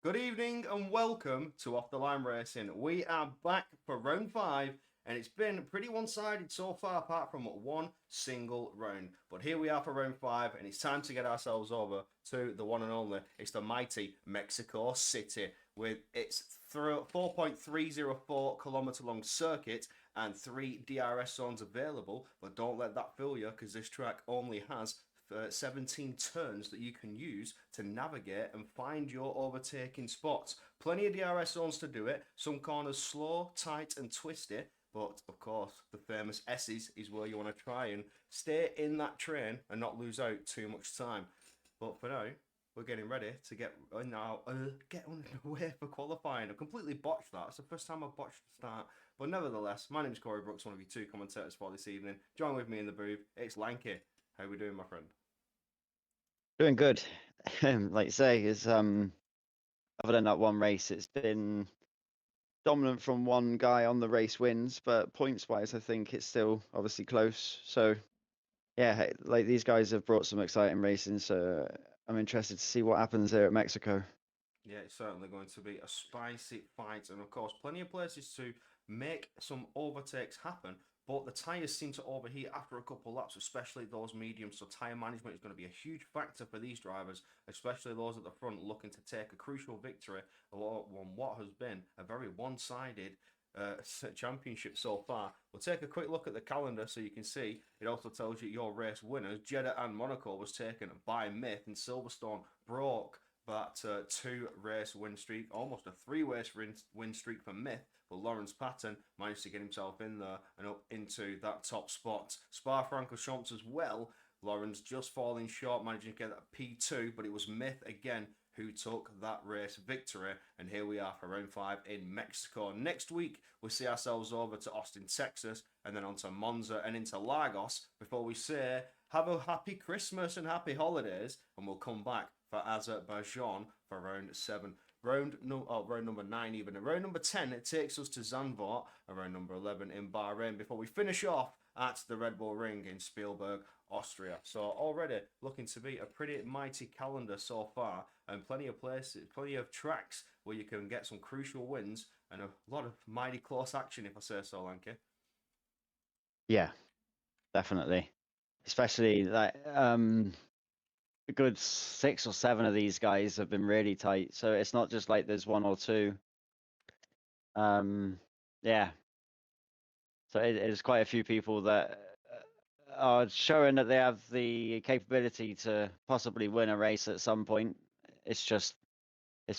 Good evening and welcome to Off the Line Racing. We are back for round 5 and it's been pretty one-sided so far apart from one single round. But here we are for round 5 and it's time to get ourselves over to the one and only. It's the mighty Mexico City with its 4.304 kilometer long circuit and 3 DRS zones available. But don't let that fool you because this track only has 17 turns that you can use to navigate and find your overtaking spots. Plenty of DRS zones to do it. Some corners slow, tight, and twisty. But of course, the famous S's is where you want to try and stay in that train and not lose out too much time. But for now, we're getting ready to get underway for qualifying. I completely botched that. It's the first time I've botched the start. But nevertheless, my name's Corey Brooks, one of you two commentators for this evening. Join with me in the booth. It's Lanky. How we doing, my friend? Doing good. Like you say, is other than that one race, it's been dominant from one guy on the race wins, but points wise, I think it's still obviously close. So yeah, like these guys have brought some exciting racing, so I'm interested to see what happens here at Mexico. Yeah, it's certainly going to be a spicy fight, and of course, plenty of places to make some overtakes happen. But the tyres seem to overheat after a couple of laps, especially those mediums. So tyre management is going to be a huge factor for these drivers, especially those at the front looking to take a crucial victory on what has been a very one-sided championship so far. We'll take a quick look at the calendar so you can see. It also tells you your race winners. Jeddah and Monaco was taken by Myth, and Silverstone broke that 2-race win streak, almost a 3-race win streak for Myth, but Lawrence Patton managed to get himself in there and up into that top spot. Spa-Francorchamps as well, Lawrence just falling short, managing to get that P2, but it was Myth again who took that race victory. And here we are for round 5 in Mexico. Next week, we'll see ourselves over to Austin, Texas, and then on to Monza and into Lagos before we say, have a happy Christmas and happy holidays, and we'll come back for Azerbaijan for round 7. Round number 9 even. And round number 10, it takes us to Zandvoort, and round number 11 in Bahrain before we finish off at the Red Bull Ring in Spielberg, Austria. So already looking to be a pretty mighty calendar so far, and plenty of places, plenty of tracks where you can get some crucial wins and a lot of mighty close action, if I say so, Lanky. Yeah, definitely. Especially that a good 6 or 7 of these guys have been really tight. So it's not just like there's one or two. Yeah. So it's quite a few people that are showing that they have the capability to possibly win a race at some point. It's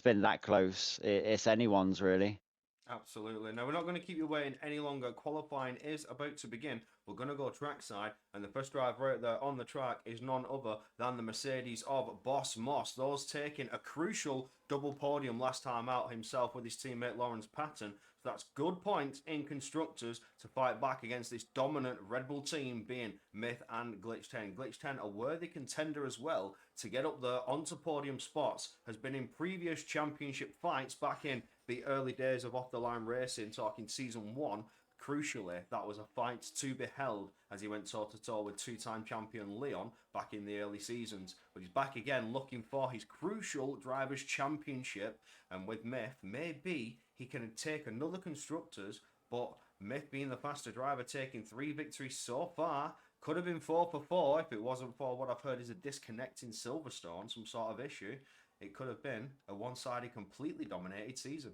been that close. It's anyone's really. Absolutely. Now, we're not going to keep you waiting any longer. Qualifying is about to begin. We're going to go trackside, and the first driver right there on the track is none other than the Mercedes of Boss Moss. Those taking a crucial double podium last time out himself with his teammate Lawrence Patton. So that's good points in constructors to fight back against this dominant Red Bull team being Myth and Glitch 10. Glitch 10, a worthy contender as well to get up there onto podium spots, has been in previous championship fights back in the early days of Off the Line Racing, talking season 1. Crucially, that was a fight to be held as he went toe-to-toe with two-time champion Leon back in the early seasons. But he's back again looking for his crucial Drivers' Championship. And with Myth, maybe he can take another Constructors, but Myth being the faster driver, taking 3 victories so far, could have been 4 for 4 if it wasn't for what I've heard is a disconnect in Silverstone, some sort of issue. It could have been a one-sided, completely dominated season.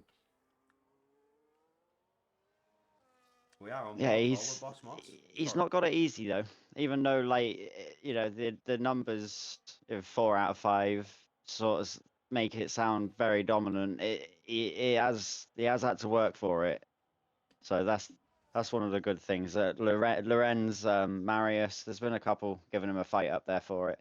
We are on Yeah, board call with Boss Moss. he's Sorry. not got it easy though. Even though the numbers of 4 out of 5 sort of make it sound very dominant. He has had to work for it. So that's one of the good things. Lorenz, Marius, there's been a couple giving him a fight up there for it.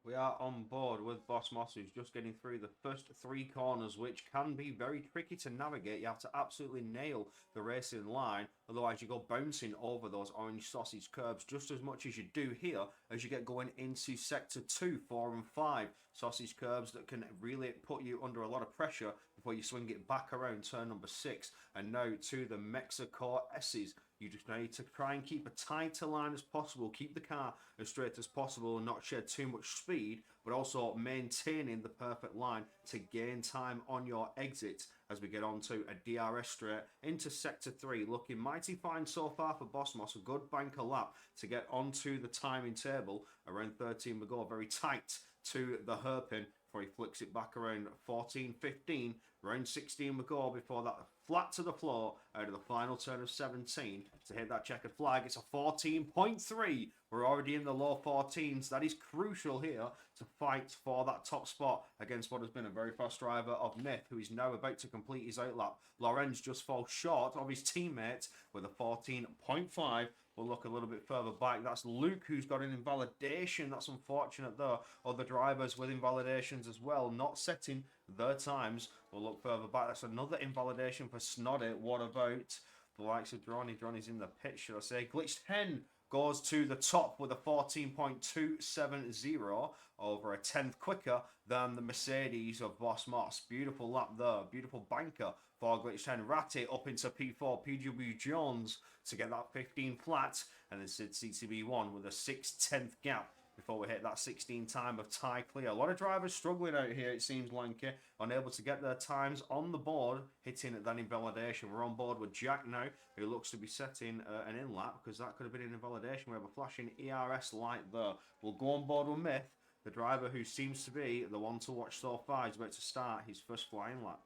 We are on board with Boss Moss, who's just getting through the first 3 corners, which can be very tricky to navigate. You have to absolutely nail the racing line, otherwise you go bouncing over those orange sausage curbs just as much as you do here as you get going into sector 2, 4 and 5. Sausage curbs that can really put you under a lot of pressure before you swing it back around turn number 6. And now to the Mexico S's. You just need to try and keep a tighter line as possible, keep the car as straight as possible and not shed too much speed, but also maintaining the perfect line to gain time on your exit as we get on to a DRS straight into sector 3. Looking mighty fine so far for Boss Moss. A good banker lap to get onto the timing table. Around 13 we go, very tight to the hairpin before he flicks it back around 14, 15. Round 16 we go before that flat to the floor out of the final turn of 17 to hit that checkered flag. It's a 14.3. We're already in the low 14s. That is crucial here to fight for that top spot against what has been a very fast driver of Myth, who is now about to complete his outlap. Lorenz just falls short of his teammate with a 14.5. We'll look a little bit further back. That's Luke who's got an invalidation. That's unfortunate though. Other drivers with invalidations as well, not setting their times. We'll look further back. That's another invalidation for Snoddy. What about the likes of Dronny? Dronny's in the pit, should I say. Glitched Hen goes to the top with a 14.270 over a tenth quicker than the Mercedes of Boss Moss. Beautiful lap there. Beautiful banker for Glitched Hen. Ratty up into P4. PW Jones to get that 15 flat. And then Sid CTB1 with a 6/10 gap before we hit that 16 time of tie clear. A lot of drivers struggling out here, it seems, Lanky, unable to get their times on the board, hitting that invalidation. We're on board with Jack now, who looks to be setting an in-lap, because that could have been an invalidation. We have a flashing ERS light there. We'll go on board with Myth, the driver who seems to be the one to watch so far. He's about to start his first flying lap.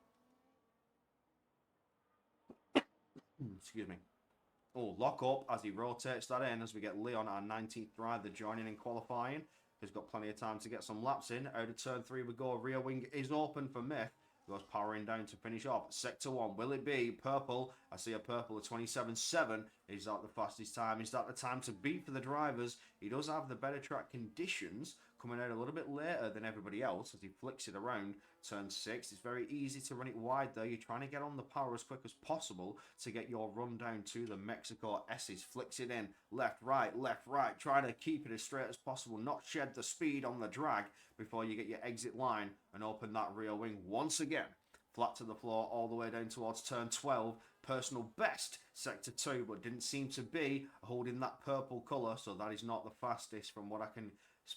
Excuse me. Oh, lock up as he rotates that in as we get Leon, our 19th driver, joining in qualifying. He's got plenty of time to get some laps in. Out of turn 3 we go. Rear wing is open for Myth. Goes powering down to finish off. Sector 1, will it be purple? I see a purple of 27.7. Is that the fastest time? Is that the time to beat for the drivers? He does have the better track conditions, coming out a little bit later than everybody else as he flicks it around turn 6. It's very easy to run it wide though. You're trying to get on the power as quick as possible to get your run down to the Mexico S's. Flicks it in, left, right, trying to keep it as straight as possible, not shed the speed on the drag before you get your exit line and open that rear wing once again. Flat to the floor all the way down towards turn 12. Personal best, sector 2, but didn't seem to be holding that purple colour, so that is not the fastest from what I can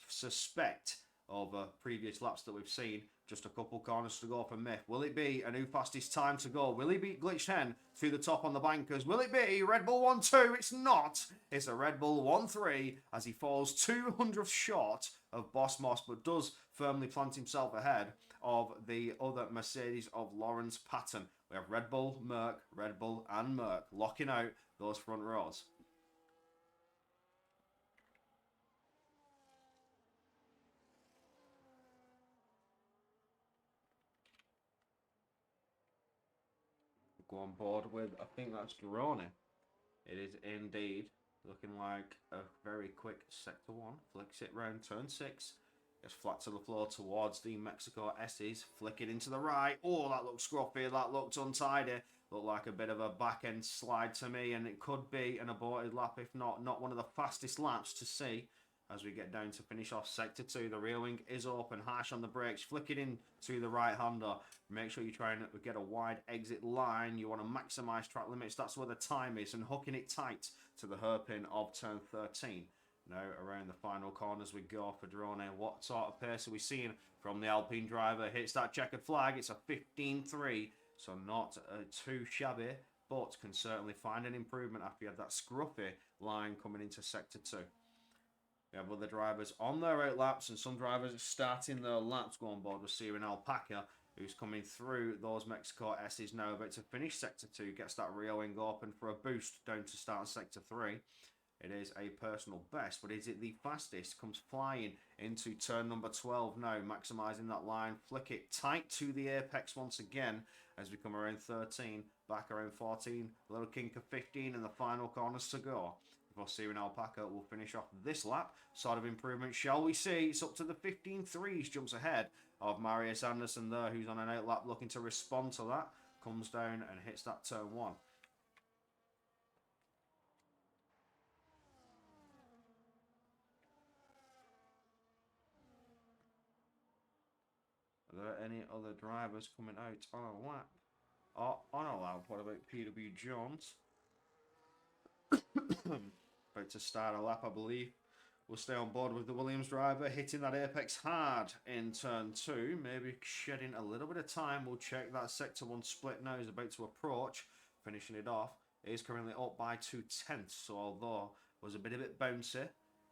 suspect over previous laps that we've seen. Just a couple corners to go for Myth. Will it be a new fastest time to go? Will he beat Glitched Hen to the top on the bankers? Will it be Red Bull 1-2? It's not. It's a Red Bull 1-3 as he falls 200th short of Boss Moss, but does firmly plant himself ahead of the other Mercedes of Lawrence Patton. We have Red Bull, and Merc locking out those front rows. Go on board with, I think that's Droney. It is indeed looking like a very quick sector 1. Flicks it round turn 6. Gets flat to the floor towards the Mexico S's. Flick it into the right. Oh, that looks scruffy. That looked untidy. Looked like a bit of a back end slide to me, and it could be an aborted lap, if not one of the fastest laps to see. As we get down to finish off sector 2, the rear wing is open, harsh on the brakes, flick it in to the right hander. Make sure you try and get a wide exit line. You want to maximise track limits. That's where the time is, and hooking it tight to the hairpin of turn 13. Now around the final corners we go for Drone. What sort of pace are we seeing from the Alpine driver? Hits that checkered flag. It's a 15.3, so not too shabby, but can certainly find an improvement after you had that scruffy line coming into sector 2. We have other drivers on their out laps, and some drivers are starting their laps. Go on board with Siren Alpaca, who's coming through those Mexico S's now, about to finish sector 2. Gets that rear wing open for a boost down to start sector 3. It is a personal best, but is it the fastest? Comes flying into turn number 12 now, maximising that line. Flick it tight to the apex once again as we come around 13, back around 14, a little kink of 15, and the final corners to go. Before Siren Alpaca will finish off this lap. Sort of improvement, shall we see? It's up to the 15.3s, jumps ahead of Marius Anderson there, who's on an out lap looking to respond to that. Comes down and hits that turn 1. Are there any other drivers coming out on a lap? Oh, on a lap, what about PW Jones? About to start a lap, I believe. We'll stay on board with the Williams driver, hitting that apex hard in turn 2, maybe shedding a little bit of time. We'll check that sector 1 split now is about to approach, finishing it off. It is currently up by 2/10, so although it was a bit bouncy,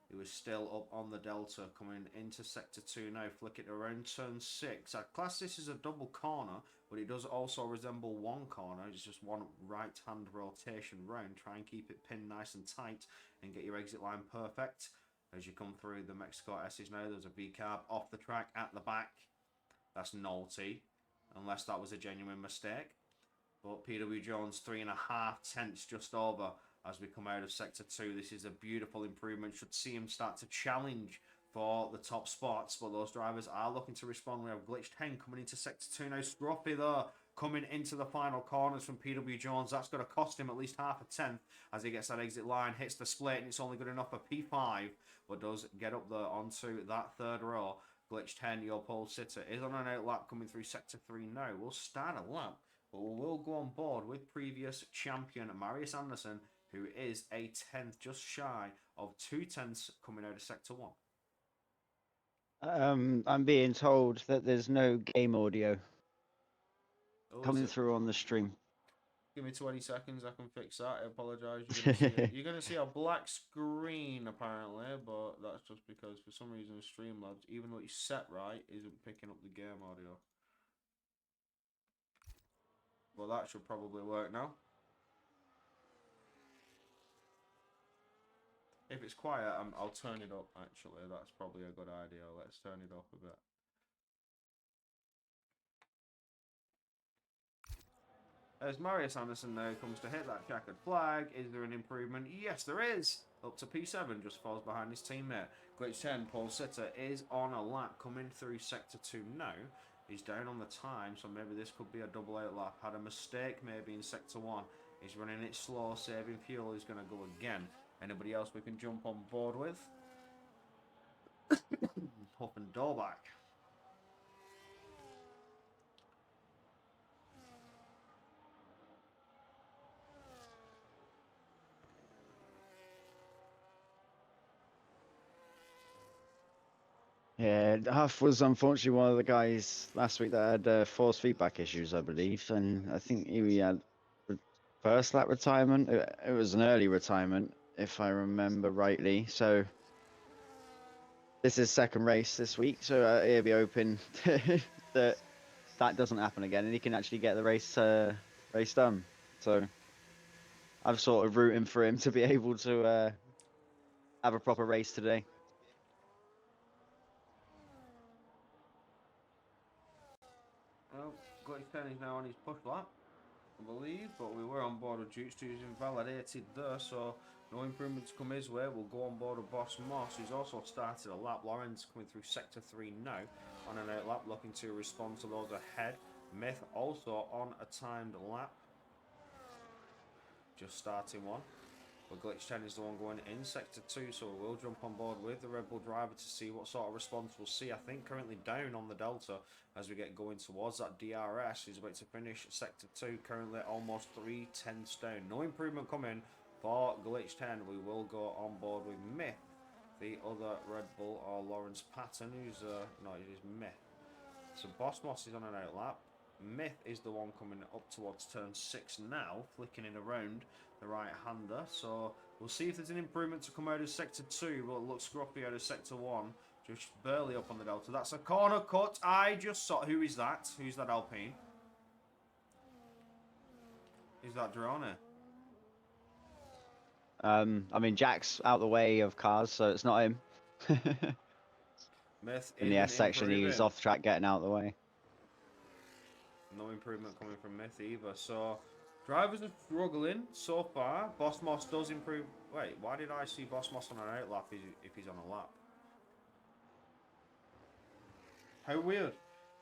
it was still up on the delta coming into sector 2 now, flicking around turn 6. I'd class this as a double corner, but it does also resemble one corner. It's just one right hand rotation round. Try and keep it pinned nice and tight and get your exit line perfect. As you come through the Mexico S's now, there's a V-carb off the track at the back. That's naughty, unless that was a genuine mistake. But PW Jones 3.5 tenths just over as we come out of sector 2. This is a beautiful improvement. Should see him start to challenge for the top spots, but those drivers are looking to respond. We have Glitch 10 coming into sector 2 now. Scruffy there coming into the final corners from PW Jones. That's going to cost him at least half a tenth as he gets that exit line, hits the split, and it's only good enough for P5, but does get up there onto that third row. Glitch 10, your pole sitter, is on an outlap coming through sector 3 now. We'll start a lap, but we will go on board with previous champion Marius Anderson, who is a tenth, just shy of 2/10 coming out of sector 1. I'm being told that there's no game audio Oh, coming through on the stream. Give me 20 seconds, I can fix that. I apologise. You're gonna see a black screen apparently, but that's just because for some reason Streamlabs, even though it's set right, isn't picking up the game audio. Well, that should probably work now. If it's quiet, I'll turn it up. Actually, that's probably a good idea. Let's turn it up a bit. As Marius Anderson now comes to hit that checkered flag, is there an improvement? Yes, there is! Up to P7, just falls behind his teammate. Glitch 10, Paul Sitter, is on a lap coming through sector 2 now. He's down on the time, so maybe this could be a double out lap. Had a mistake maybe in sector 1. He's running it slow, saving fuel. He's going to go again. Anybody else we can jump on board with? Huff and Dorback. Yeah, Huff was unfortunately one of the guys last week that had force feedback issues, I believe, and I think he had first lap retirement. It was an early retirement, if I remember rightly. So this is second race this week, so he'll be hoping that doesn't happen again, and he can actually get the race done. So I'm sort of rooting for him to be able to have a proper race today. Well, Glitch 10 is now on his push lap, I believe, but we were on board with Jukes to use invalidated there, so no improvements come his way. We'll go on board with Boss Moss, who's also started a lap. Lawrence coming through sector 3 now on an out lap, looking to respond to those ahead. Myth also on a timed lap, just starting one. But Glitch 10 is the one going in sector 2, so we'll jump on board with the Red Bull driver to see what sort of response we'll see. I think currently down on the Delta as we get going towards that DRS. He's about to finish sector 2, currently almost 3/10 down. No improvement coming for Glitch 10. We will go on board with Myth, the other Red Bull, or Lawrence Patton, who's, no, it is Myth. So Boss Moss is on an out lap. Myth is the one coming up towards turn 6 now, flicking in around the right-hander. So we'll see if there's an improvement to come out of sector 2, but it looks scruffy out of sector 1. Just barely up on the Delta. That's a corner cut. I just saw... Who is that? Who's that Alpine? Is that Drone? I mean, Jack's out the way of cars, so it's not him. Myth In the S section, he's off track getting out of the way. No improvement coming from Myth either. So drivers are struggling so far. Boss Moss does improve. Wait, why did I see Boss Moss on an out lap if he's on a lap? How weird.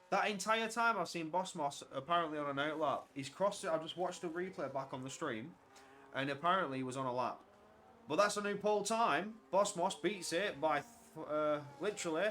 That entire time I've seen Boss Moss apparently on an out lap. He's crossed it. I've just watched the replay back on the stream, and apparently he was on a lap. But that's a new pole time. Boss Moss beats it by literally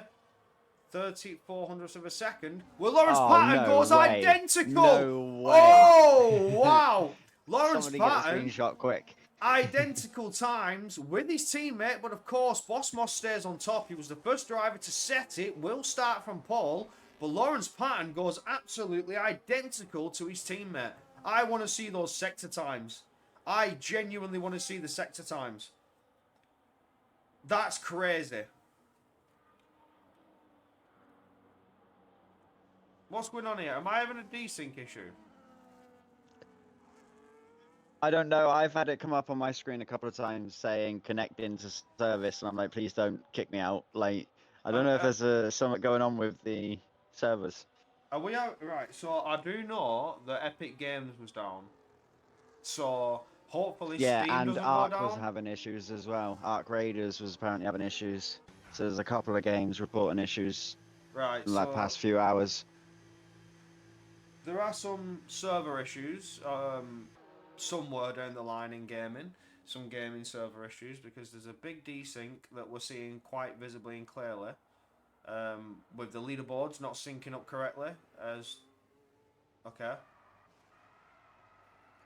3400ths of a second. Well, Lawrence Patton goes identical. No way. Oh, wow. Lawrence Somebody Patton. get a screenshot quick. Identical times with his teammate, but of course, Boss Moss stays on top. He was the first driver to set it. Will start from pole, but Lawrence Patton goes absolutely identical to his teammate. I want to see those sector times. I genuinely want to see the sector times. That's crazy. What's going on here? Am I having a desync issue? I don't know. I've had it come up on my screen a couple of times saying connect into service, and I'm like, please don't kick me out. Like, I don't know if there's something going on with the servers. Are we out? Right, so I do know that Epic Games was down. So hopefully Yeah, Steam and doesn't go Ark was down. having issues as well. Ark Raiders was apparently having issues. So there's a couple of games reporting issues Right, in the so past few hours. there are some server issues, somewhere down the line in gaming. Some gaming server issues because there's a big desync that we're seeing quite visibly and clearly. With the leaderboards not syncing up correctly. As okay.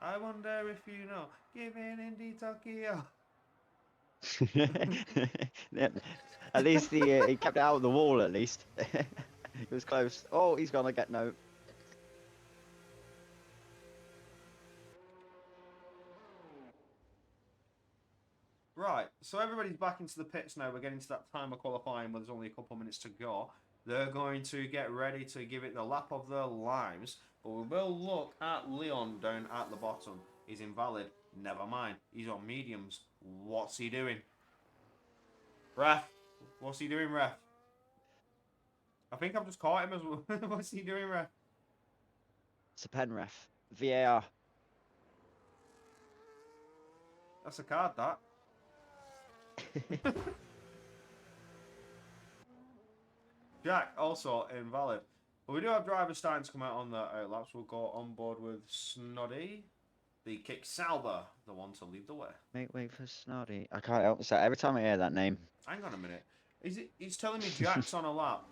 I wonder if you know, giving Indie Tokyo. At least he kept it out of the wall. At least it was close. Oh, he's gonna get no. Right, so everybody's back into the pits now. We're getting to that time of qualifying where there's only a couple of minutes to go. They're going to get ready to give it the lap of their lives. But we will look at Leon down at the bottom. He's invalid. Never mind. He's on mediums. What's he doing? Ref. What's he doing, ref? I think I've just caught him as well. What's he doing, ref? It's a pen ref. VAR. That's a card, that. Jack, also invalid. But we do have drivers starting to come out on the outlaps. We'll go on board with Snoddy, the Kick Salva, the one to lead the way. Wait for Snoddy. I can't help myself. Every time I hear that name. Hang on a minute. Is it? He's telling me Jack's on a lap,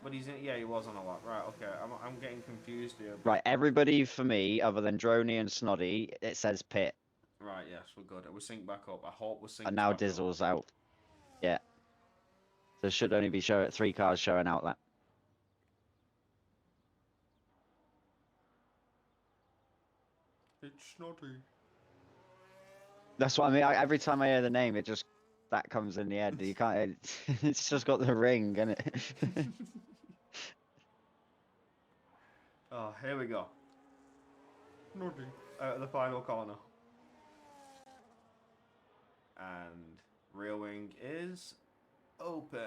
but he's in, yeah, he was on a lap. Right, okay. I'm getting confused here. Right, everybody for me, other than Droney and Snoddy, it says pit. Right, yes, we're good. We're synced back up. I hope we're synced. And now back Dizzle's up. out. Yeah. There should only be 3 cars showing out that. It's Snoddy. That's what I mean. Every time I hear the name, that comes in the head. You can't. It's just got the ring, and it. Oh, here we go. Snoddy out of the final corner. And rear wing is open.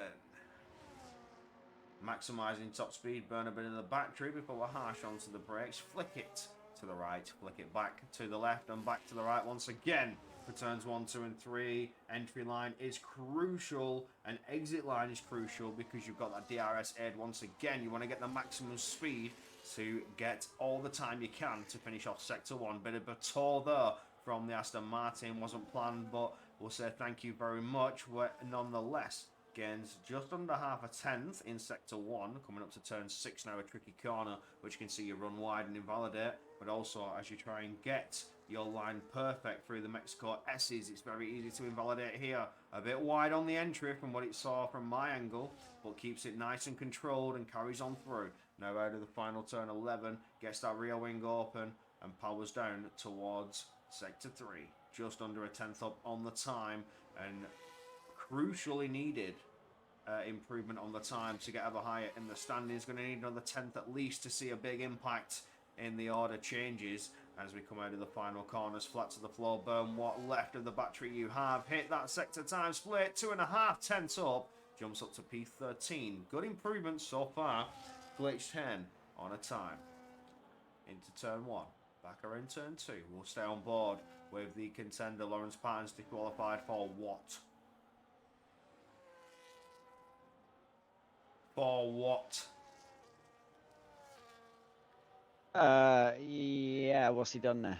Maximising top speed, burn a bit of the battery before we're harsh onto the brakes. Flick it to the right, flick it back to the left and back to the right once again. For turns 1, 2 and 3, entry line is crucial and exit line is crucial because you've got that DRS aid once again. You want to get the maximum speed to get all the time you can to finish off sector 1. Bit of a tour there from the Aston Martin, wasn't planned, but we'll say thank you very much. Nonetheless, gains just under half a tenth in sector 1, coming up to turn 6 now, a tricky corner, which you can see you run wide and invalidate, but also as you try and get your line perfect through the Mexico S's, it's very easy to invalidate here. A bit wide on the entry from what it saw from my angle, but keeps it nice and controlled and carries on through. Now out of the final turn 11, gets that rear wing open and powers down towards sector 3. Just under a tenth up on the time, and crucially needed improvement on the time to get ever higher in the standings. Going to need another 10th at least to see a big impact in the order changes as we come out of the final corners. Flat to the floor, burn what left of the battery you have. Hit that sector time split, 2.5 tenths up, jumps up to P13. Good improvement so far. Glitch 10 on a time. Into turn 1. Back around turn 2. We'll stay on board with the contender Lawrence Patton's disqualified for what? For what? Yeah. What's he done there?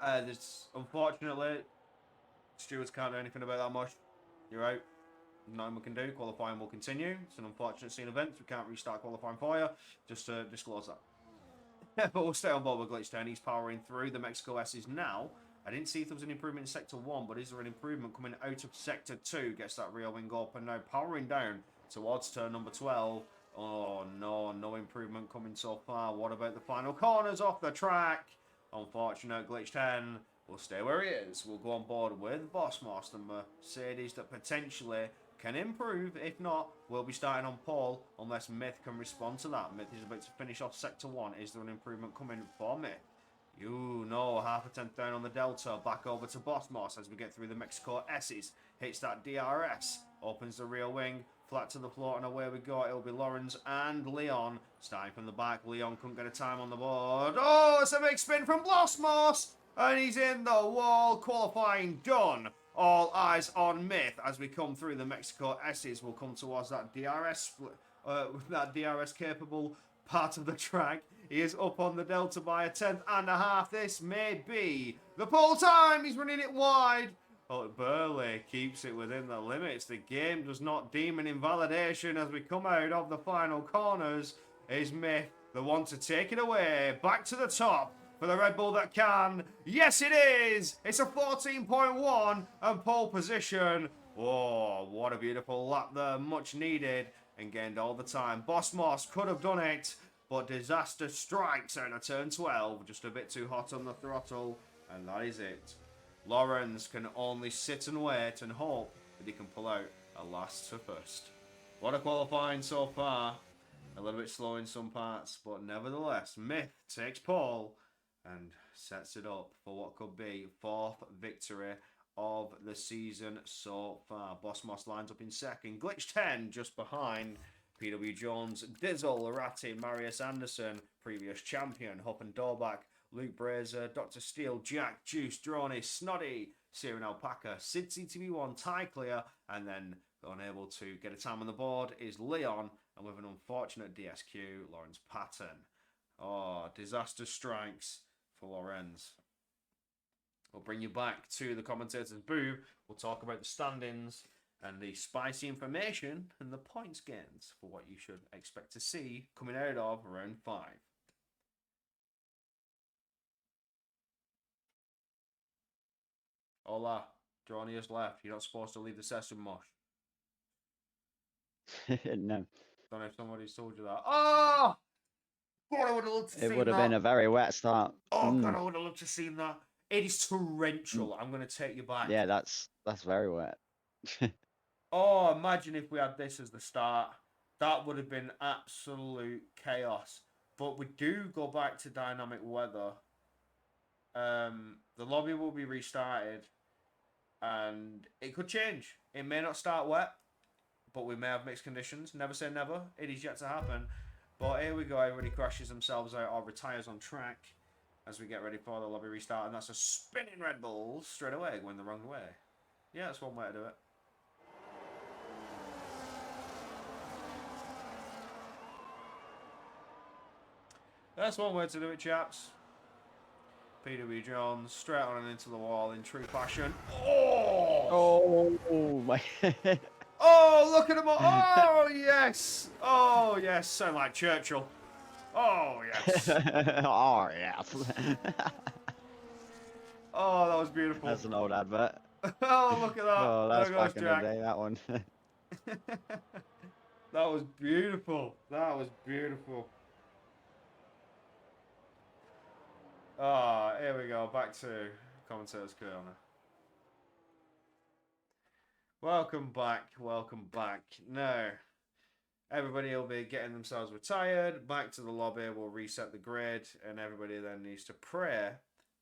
There's unfortunately stewards can't do anything about that much. You're out. Nothing we can do. Qualifying will continue. It's an unfortunate scene event. We can't restart qualifying for you. Just to disclose that. But we'll stay on board with Glitch 10. He's powering through. The Mexico S is now I didn't see if there was an improvement in Sector 1, but is there an improvement coming out of Sector 2? Gets that rear wing up and now powering down towards turn number 12. Oh, no, no improvement coming so far. What about the final corners off the track? Unfortunate, Glitch 10 will stay where he is. We'll go on board with Boss Master Mercedes that potentially can improve. If not, we'll be starting on pole unless Myth can respond to that. Myth is about to finish off Sector 1. Is there an improvement coming for Myth? You know, half a tenth down on the Delta. Back over to Boss Moss as we get through the Mexico S's. Hits that DRS. Opens the rear wing. Flat to the floor and away we go. It'll be Lawrence and Leon. Starting from the back. Leon couldn't get a time on the board. Oh, it's a big spin from Boss Moss. And he's in the wall. Qualifying done. All eyes on Myth as we come through the Mexico S's. We'll come towards that DRS that DRS capable part of the track. He is up on the Delta by a tenth and a half. This may be the pole time. He's running it wide. Oh, Burley keeps it within the limits. The game does not deem an invalidation as we come out of the final corners. Is Myth the one to take it away? Back to the top for the Red Bull that can. Yes, it is. It's a 14.1 and pole position. Oh, what a beautiful lap there. Much needed and gained all the time. Boss Moss could have done it, but disaster strikes out of turn 12. Just a bit too hot on the throttle, and that is it. Lawrence can only sit and wait and hope that he can pull out a last to first. What a qualifying so far. A little bit slow in some parts, but nevertheless, Myth takes pole and sets it up for what could be fourth victory of the season so far. Boss Moss lines up in second. Glitch 10 just behind. PW Jones, Dizzle, Larati, Marius Anderson, previous champion, Hupp and Dorback, Luke Brazer, Dr. Steele, Jack, Juice, Droney, Snoddy, Siren Alpaca, Sid CTV1, Ty Clear, and then unable to get a time on the board is Leon, and with an unfortunate DSQ, Lawrence Patton. Oh, disaster strikes for Lorenz. We'll bring you back to the commentator's booth. We'll talk about the standings and the spicy information and the points gains for what you should expect to see coming out of round 5. Hola, Johnny has left. You're not supposed to leave the session, Mosh. No. Don't know if somebody's told you that. Oh! God, I would have loved to see that. It would have been a very wet start. Oh, God, I would have loved to see that. It is torrential. I'm going to take you back. Yeah, that's very wet. Oh, imagine if we had this as the start. That would have been absolute chaos. But we do go back to dynamic weather. The lobby will be restarted. And it could change. It may not start wet. But we may have mixed conditions. Never say never. It is yet to happen. But here we go. Everybody crashes themselves out or retires on track as we get ready for the lobby restart. And that's a spinning Red Bull straight away going the wrong way. Yeah, that's one way to do it. That's one way to do it, chaps. PW Jones straight on and into the wall in true fashion. Oh my. Oh, look at him. Oh, yes. Oh, yes. Sound like Churchill. Oh, yes. Oh, yes. Oh, that was beautiful. That's an old advert. Oh, look at that. Oh, that's there goes back in Jack. the day, that one. That was beautiful. That was beautiful. Ah, here we go. Back to commentator's corner. Welcome back. Welcome back. Now, everybody will be getting themselves retired. Back to the lobby. We'll reset the grid. And everybody then needs to pray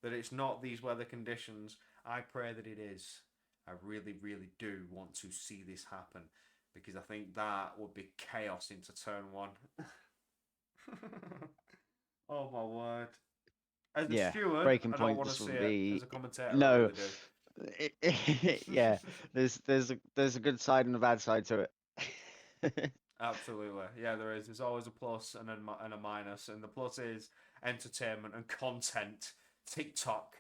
that it's not these weather conditions. I pray that it is. I really, really do want to see this happen. Because I think that would be chaos into turn 1. Oh, my word. As a steward, breaking I don't want points to see would it. be As a commentator, no. I really do. Yeah, there's a good side and a bad side to it. Absolutely, yeah, there is. There's always a plus and a minus, and the plus is entertainment and content. TikTok.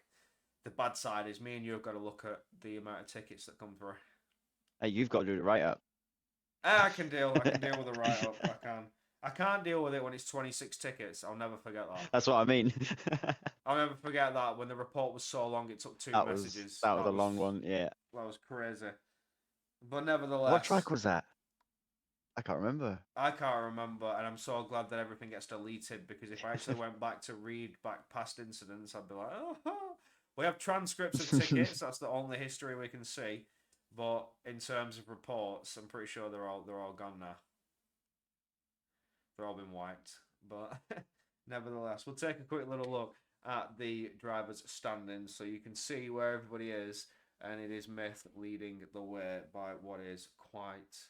The bad side is me and you have got to look at the amount of tickets that come through. Hey, you've got to do the write up. I can deal with the write up. I can't deal with it when it's 26 tickets. I'll never forget that. That's what I mean. I'll never forget that when the report was so long, it took 2 That was messages. that was a long one. Yeah. That was crazy. But What nevertheless, track was that? I can't remember. I can't remember, and I'm so glad that everything gets deleted because if I actually went back to read back past incidents, I'd be like, oh, we have transcripts of tickets. That's the only history we can see. But in terms of reports, I'm pretty sure they're all gone now. They're all been wiped. But nevertheless, we'll take a quick little look at the drivers' standings so you can see where everybody is. And it is Myth leading the way by what is quite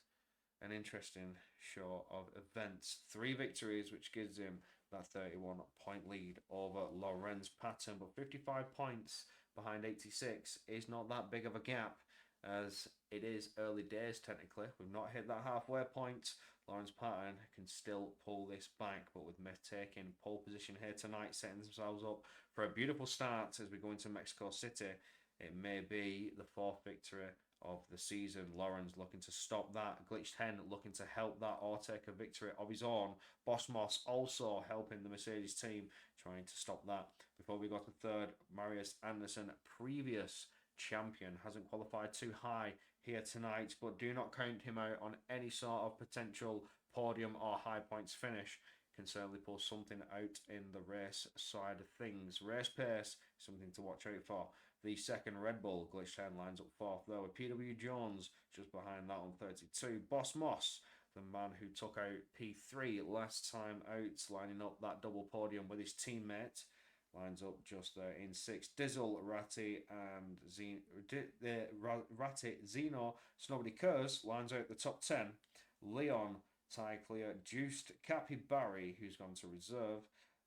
an interesting show of events. 3 victories, which gives him that 31-point lead over Lorenz Patton. But 55 points behind 86 is not that big of a gap, as it is early days technically. We've not hit that halfway point. Lawrence Patton can still pull this back, but with Myth taking pole position here tonight, setting themselves up for a beautiful start as we go into Mexico City. It may be the 4th victory of the season. Lawrence looking to stop that. Glitch 10 looking to help that or take a victory of his own. Boss Moss also helping the Mercedes team, trying to stop that. Before we go to 3rd, Marius Anderson, previous champion, hasn't qualified too high here tonight, but do not count him out on any sort of potential podium or high points finish. Can certainly pull something out in the race side of things. Race pace, something to watch out for. The 2nd Red Bull, Glitch 10 lines up 4th though, with PW Jones just behind that on 32. Boss Moss, the man who took out P3 last time out, lining up that double podium with his teammate. Lines up just there in 6th. Dizzle, Ratty, and Ratty, Zeno, Snobby Curse lines out the top 10. Leon, Ty Clear, Juiced, Cappy Barry, who's gone to reserve.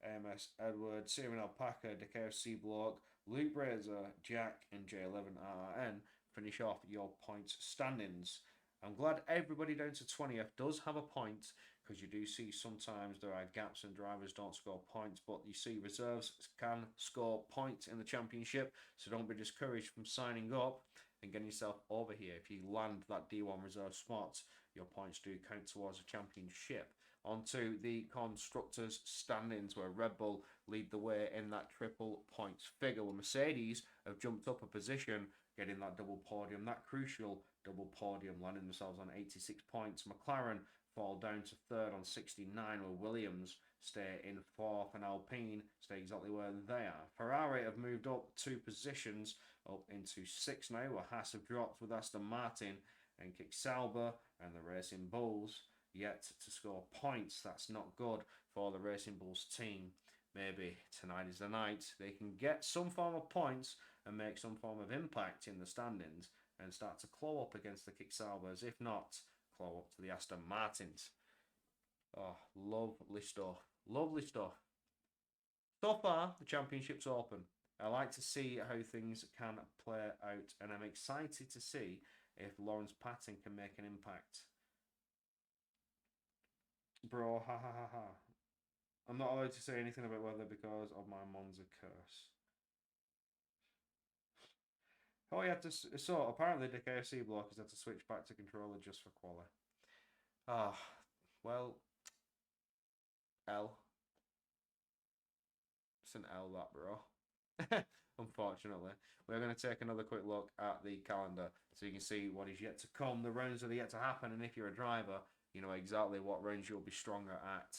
MS Edward, Syrian Alpaca, the KFC Block, Luke Brazer, Jack, and J11RRN finish off your points standings. I'm glad everybody down to 20th does have a point, because you do see sometimes there are gaps and drivers don't score points, but you see reserves can score points in the championship, so don't be discouraged from signing up and getting yourself over here. If you land that D1 reserve spot, your points do count towards a championship. Onto the constructors' standings, where Red Bull lead the way in that triple points figure, where Mercedes have jumped up a position, getting that double podium, that crucial double podium, landing themselves on 86 points. McLaren fall down to 3rd on 69, where Williams stay in 4th and Alpine stay exactly where they are. Ferrari have moved up 2 positions up into 6th now, where Haas have dropped with Aston Martin and Kick Sauber and the Racing Bulls yet to score points. That's not good for the Racing Bulls team. Maybe tonight is the night they can get some form of points and make some form of impact in the standings and start to claw up against the Kick Saubers. If not, claw up to the Aston Martins. Oh, lovely stuff. Lovely stuff. So far, the championship's open. I like to see how things can play out, and I'm excited to see if Lawrence Patton can make an impact. Bro, ha ha ha ha. I'm not allowed to say anything about weather because of my Monza curse. Oh, you had to. So apparently, the KFC block has had to switch back to controller just for quali. Ah, well, L. It's an L, that bro. Unfortunately, we're going to take another quick look at the calendar so you can see what is yet to come. The rounds that are yet to happen, and if you're a driver, you know exactly what rounds you'll be stronger at.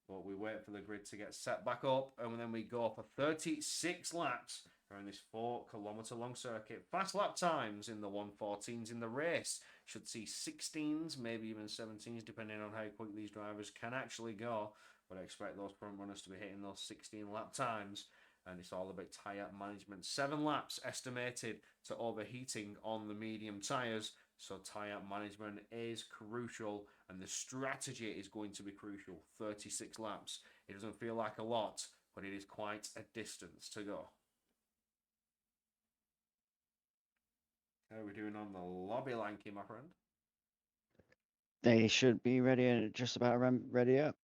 But we wait for the grid to get set back up, and then we go for 36 laps around this 4-kilometre long circuit. Fast lap times in the 1:14s in the race. Should see 16s, maybe even 17s, depending on how quick these drivers can actually go. But I expect those front runners to be hitting those 16 lap times. And it's all about tyre management. 7 laps estimated to overheating on the medium tyres. So tyre management is crucial, and the strategy is going to be crucial. 36 laps. It doesn't feel like a lot, but it is quite a distance to go. How are we doing on the lobby, Lanky, my friend? They should be ready and just about ready up.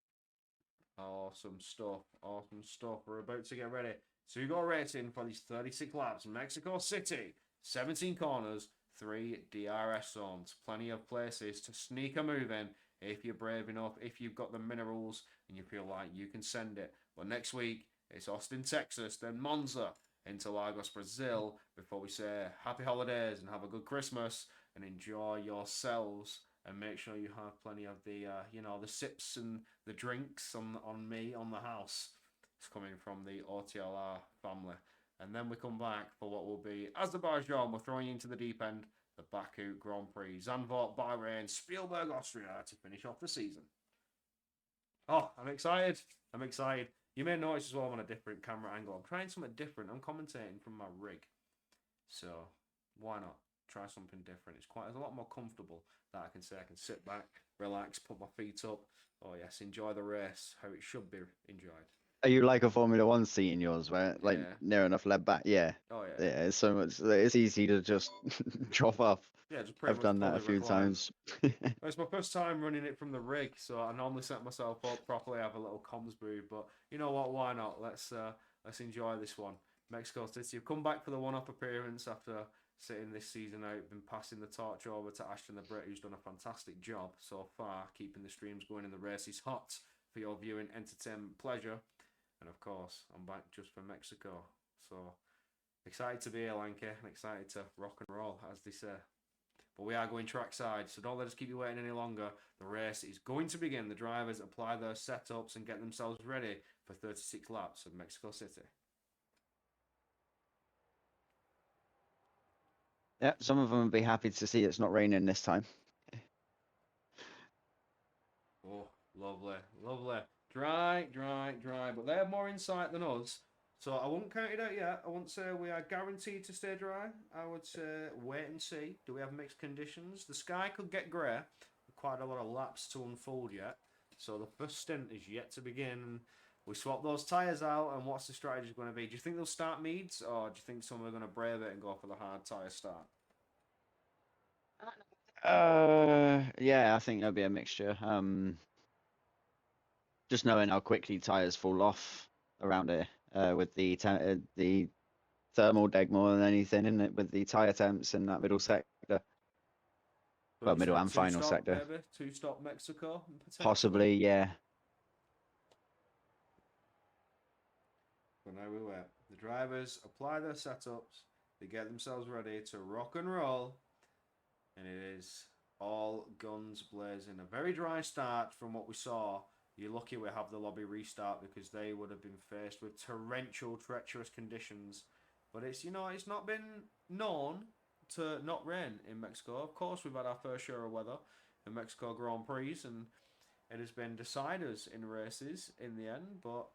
Awesome stuff. Awesome stuff. We're about to get ready. So you got racing for these 36 laps. Mexico City, 17 corners, 3 DRS zones. Plenty of places to sneak a move in if you're brave enough, if you've got the minerals and you feel like you can send it. But next week, It's Austin, Texas, then Monza, Interlagos, Brazil, before we say happy holidays and have a good Christmas and enjoy yourselves. And make sure you have plenty of the, the sips and the drinks on me on the house. It's coming from the OTLR family. And then we come back for what will be Azerbaijan. We're throwing you into the deep end. The Baku Grand Prix. Zandvoort, Bahrain, Spielberg, Austria to finish off the season. Oh, I'm excited. I'm excited. You may notice as well I'm on a different camera angle. I'm trying something different. I'm commentating from my rig. So, why not? Try something different. It's a lot more comfortable that I can say I can sit back, relax, put my feet up. Oh yes, enjoy the race how it should be enjoyed. Are you like a Formula One seat in yours, where like Yeah. near enough led back? Yeah. Oh yeah. Yeah, it's so much. It's easy to just drop off. Yeah, just pretty I've much done that a fully few reclined. times. It's my first time running it from the rig, so I normally set myself up properly, have a little comms booth. But you know what? Why not? Let's enjoy this one. Mexico City have come back for the one-off appearance after sitting this season out, been passing the torch over to Ashton the Brit, who's done a fantastic job so far, keeping the streams going and the races hot for your viewing, entertainment, pleasure. And of course, I'm back just for Mexico. So excited to be here, Lanky, and excited to rock and roll, as they say. But we are going trackside, so don't let us keep you waiting any longer. The race is going to begin. The drivers apply their setups and get themselves ready for 36 laps of Mexico City. Yeah, some of them would be happy to see it's not raining this time. Oh, lovely, lovely. Dry, dry, dry. But they have more insight than us. So I wouldn't count it out yet. I wouldn't say we are guaranteed to stay dry. I would say wait and see. Do we have mixed conditions? The sky could get grey. Quite a lot of laps to unfold yet. So the first stint is yet to begin. We swap those tyres out, and what's the strategy going to be? Do you think they'll start meads, or do you think some are going to brave it and go for the hard tyre start? Yeah, I think there'll be a mixture. Just knowing how quickly tires fall off around here, with the thermal deg more than anything, isn't it? With the tire temps in that middle sector, well, middle and final sector. Maybe two-stop Mexico, Possibly, yeah. But now we wait. The drivers apply their setups. They get themselves ready to rock and roll. And it is all guns blazing. A very dry start from what we saw. You're lucky we have the lobby restart because they would have been faced with torrential, treacherous conditions. But it's not been known to not rain in Mexico. Of course, we've had our fair share of weather in Mexico Grand Prix, and it has been deciders in races in the end. But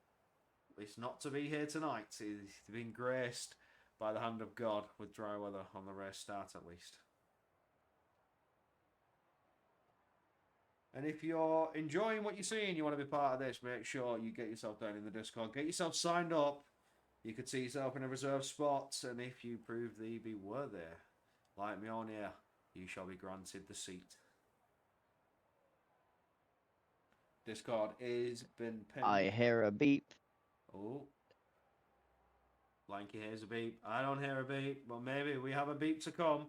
it's not to be here tonight. It's been graced by the hand of God with dry weather on the race start at least. And if you're enjoying what you're seeing, you want to be part of this, make sure you get yourself down in the Discord. Get yourself signed up. You could see yourself in a reserved spot, and if you prove thee be worthy, like me on here, you shall be granted the seat. Discord is been pinned. I hear a beep. Oh. Lanky hears a beep. I don't hear a beep, but maybe we have a beep to come.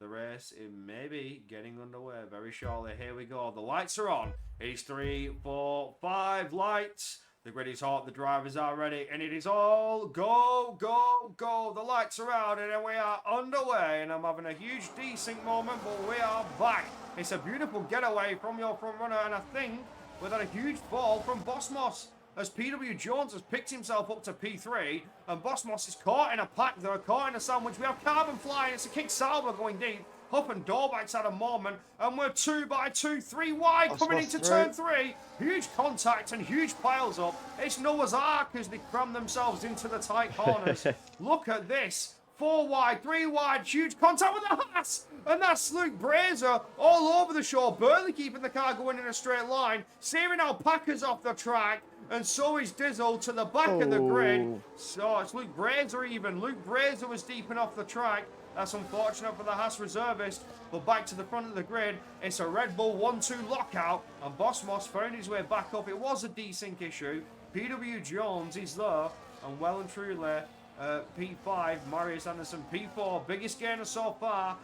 The race is maybe getting underway very shortly. Here we go. The lights are on. It's 3, 4, 5 lights. The grid is hot. The drivers are ready. And it is all go, go, go. The lights are out and we are underway. And I'm having a huge desync moment, but we are back. It's a beautiful getaway from your front runner. And I think we've had a huge fall from Bosmos, as PW Jones has picked himself up to P3, and Bosmos is caught in a pack. They're caught in a sandwich. We have Carbon flying. It's a kick Salva going deep. Huff and Dorback's had a moment, and we're 2 by 2, 3 wide coming into turn 3. Huge contact and huge piles up. It's Noah's Ark as they cram themselves into the tight corners. Look at this. 4 wide, 3 wide, huge contact with the Haas. And that's Luke Brazer all over the show, barely keeping the car going in a straight line. Searing alpacas off the track. And so is Dizzle to the back of the grid. So it's Luke Brazer even. Luke Brazer was deep enough the track. That's unfortunate for the Haas reservist. But back to the front of the grid, it's a Red Bull 1-2 lockout. And Bosmos found his way back up. It was a desync issue. PW Jones is there. And well and truly, P5, Marius Anderson, P4, biggest gainer so far.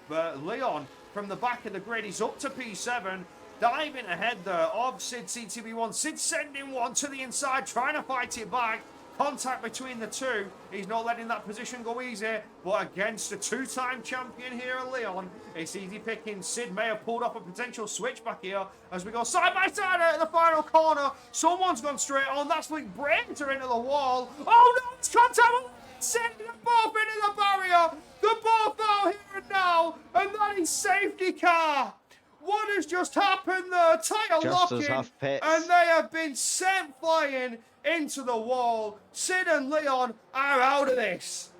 But Leon from the back of the grid is up to P7. Diving ahead there of Sid CTB1. Sid sending one to the inside, trying to fight it back. contact between the two. He's not letting that position go easy, but against a two-time champion here, Leon, it's easy picking. Sid may have pulled off a potential switch back here as we go side by side at the final corner. Someone's gone straight on. That's linked Brainter into the wall. Oh no, it's contact. Sid, they're both into the barrier. They're both out here and now, and that is safety car. What has just happened there? Tyre Just as locking, half pits. and they have been sent flying into the wall. Sid and Leon are out of this.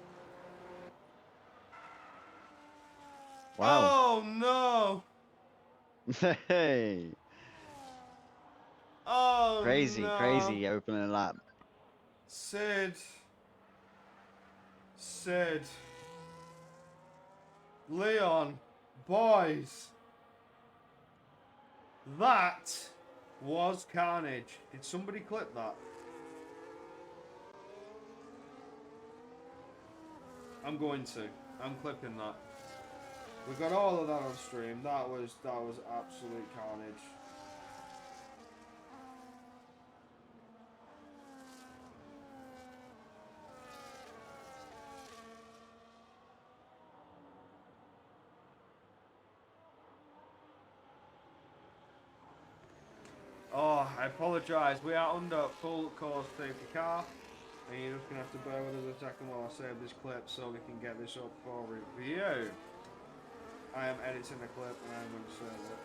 Wow. Oh no. Hey. Oh Crazy, no. crazy opening lap. Sid. Leon. Boys. That was carnage. Did somebody clip that? I'm going to. I'm clipping that. We got all of that on stream. That was absolute carnage. Oh, I apologise. We are under full course safety car. And you're just going to have to bear with us a second while I save this clip so we can get this up for review. I am editing the clip and I'm going to save it.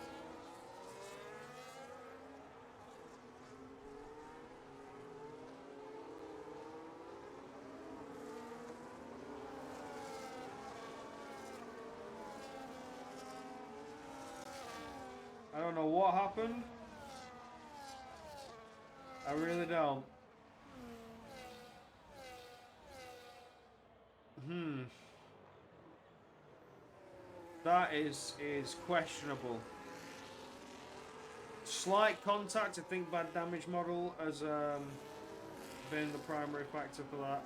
I don't know what happened. I really don't. That is questionable. Slight contact, I think bad damage model has been the primary factor for that.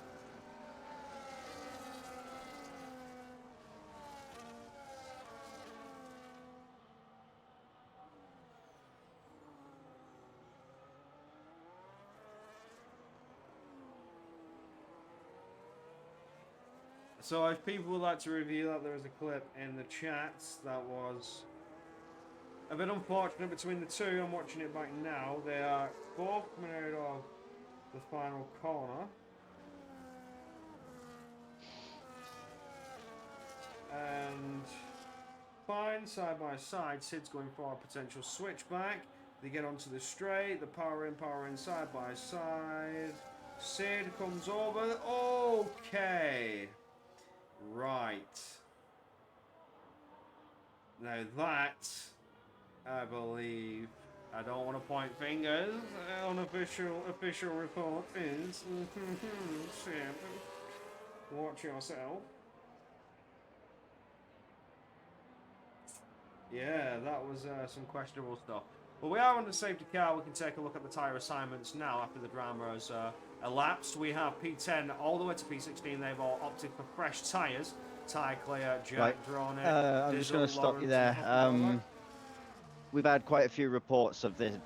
So if people would like to reveal that there is a clip in the chat, that was a bit unfortunate between the two. I'm watching it back now. They are both coming out of the final corner. And fine, side by side. Sid's going for a potential switchback. They get onto the straight. The power in, side by side. Sid comes over. Okay. Right. Now that, I believe, I don't want to point fingers. Official report is, Sid, watch yourself. Yeah, that was some questionable stuff. But we are on the safety car. We can take a look at the tyre assignments now after the drama has elapsed. We have P10 all the way to P16. They've all opted for fresh tyres. Tyre clear, Jack Right. drawn it. I'm just going to stop you there. We've had quite a few reports of this,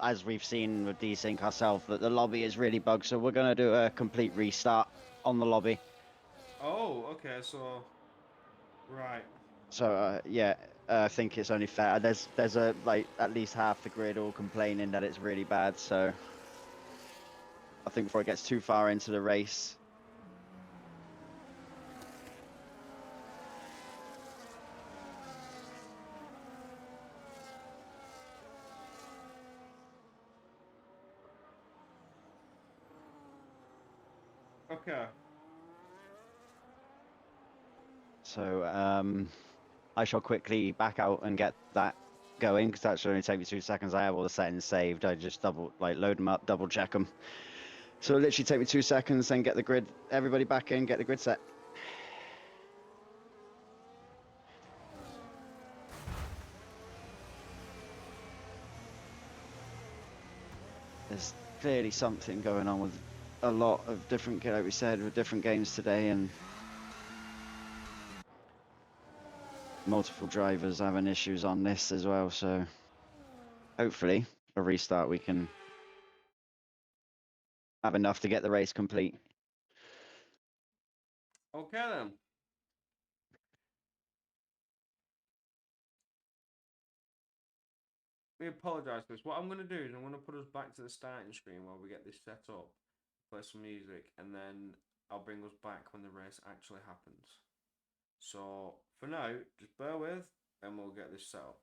as we've seen with Desync ourselves, that the lobby is really bugged. So we're going to do a complete restart on the lobby. Oh, okay. So, right. So yeah, I think it's only fair. There's like at least half the grid all complaining that it's really bad. So I think before it gets too far into the race. Okay. So I shall quickly back out and get that going because that should only take me 2 seconds. I have all the settings saved. I just load them up, double check them. So it'll literally take me 2 seconds, then get the grid, everybody back in, get the grid set. There's clearly something going on with a lot of different, like we said, with different games today, and multiple drivers having issues on this as well. So hopefully a restart we can have enough to get the race complete. Okay then. We apologise for this. What I'm going to do is I'm going to put us back to the starting screen while we get this set up, play some music, and then I'll bring us back when the race actually happens. So for now, just bear with, and we'll get this set up.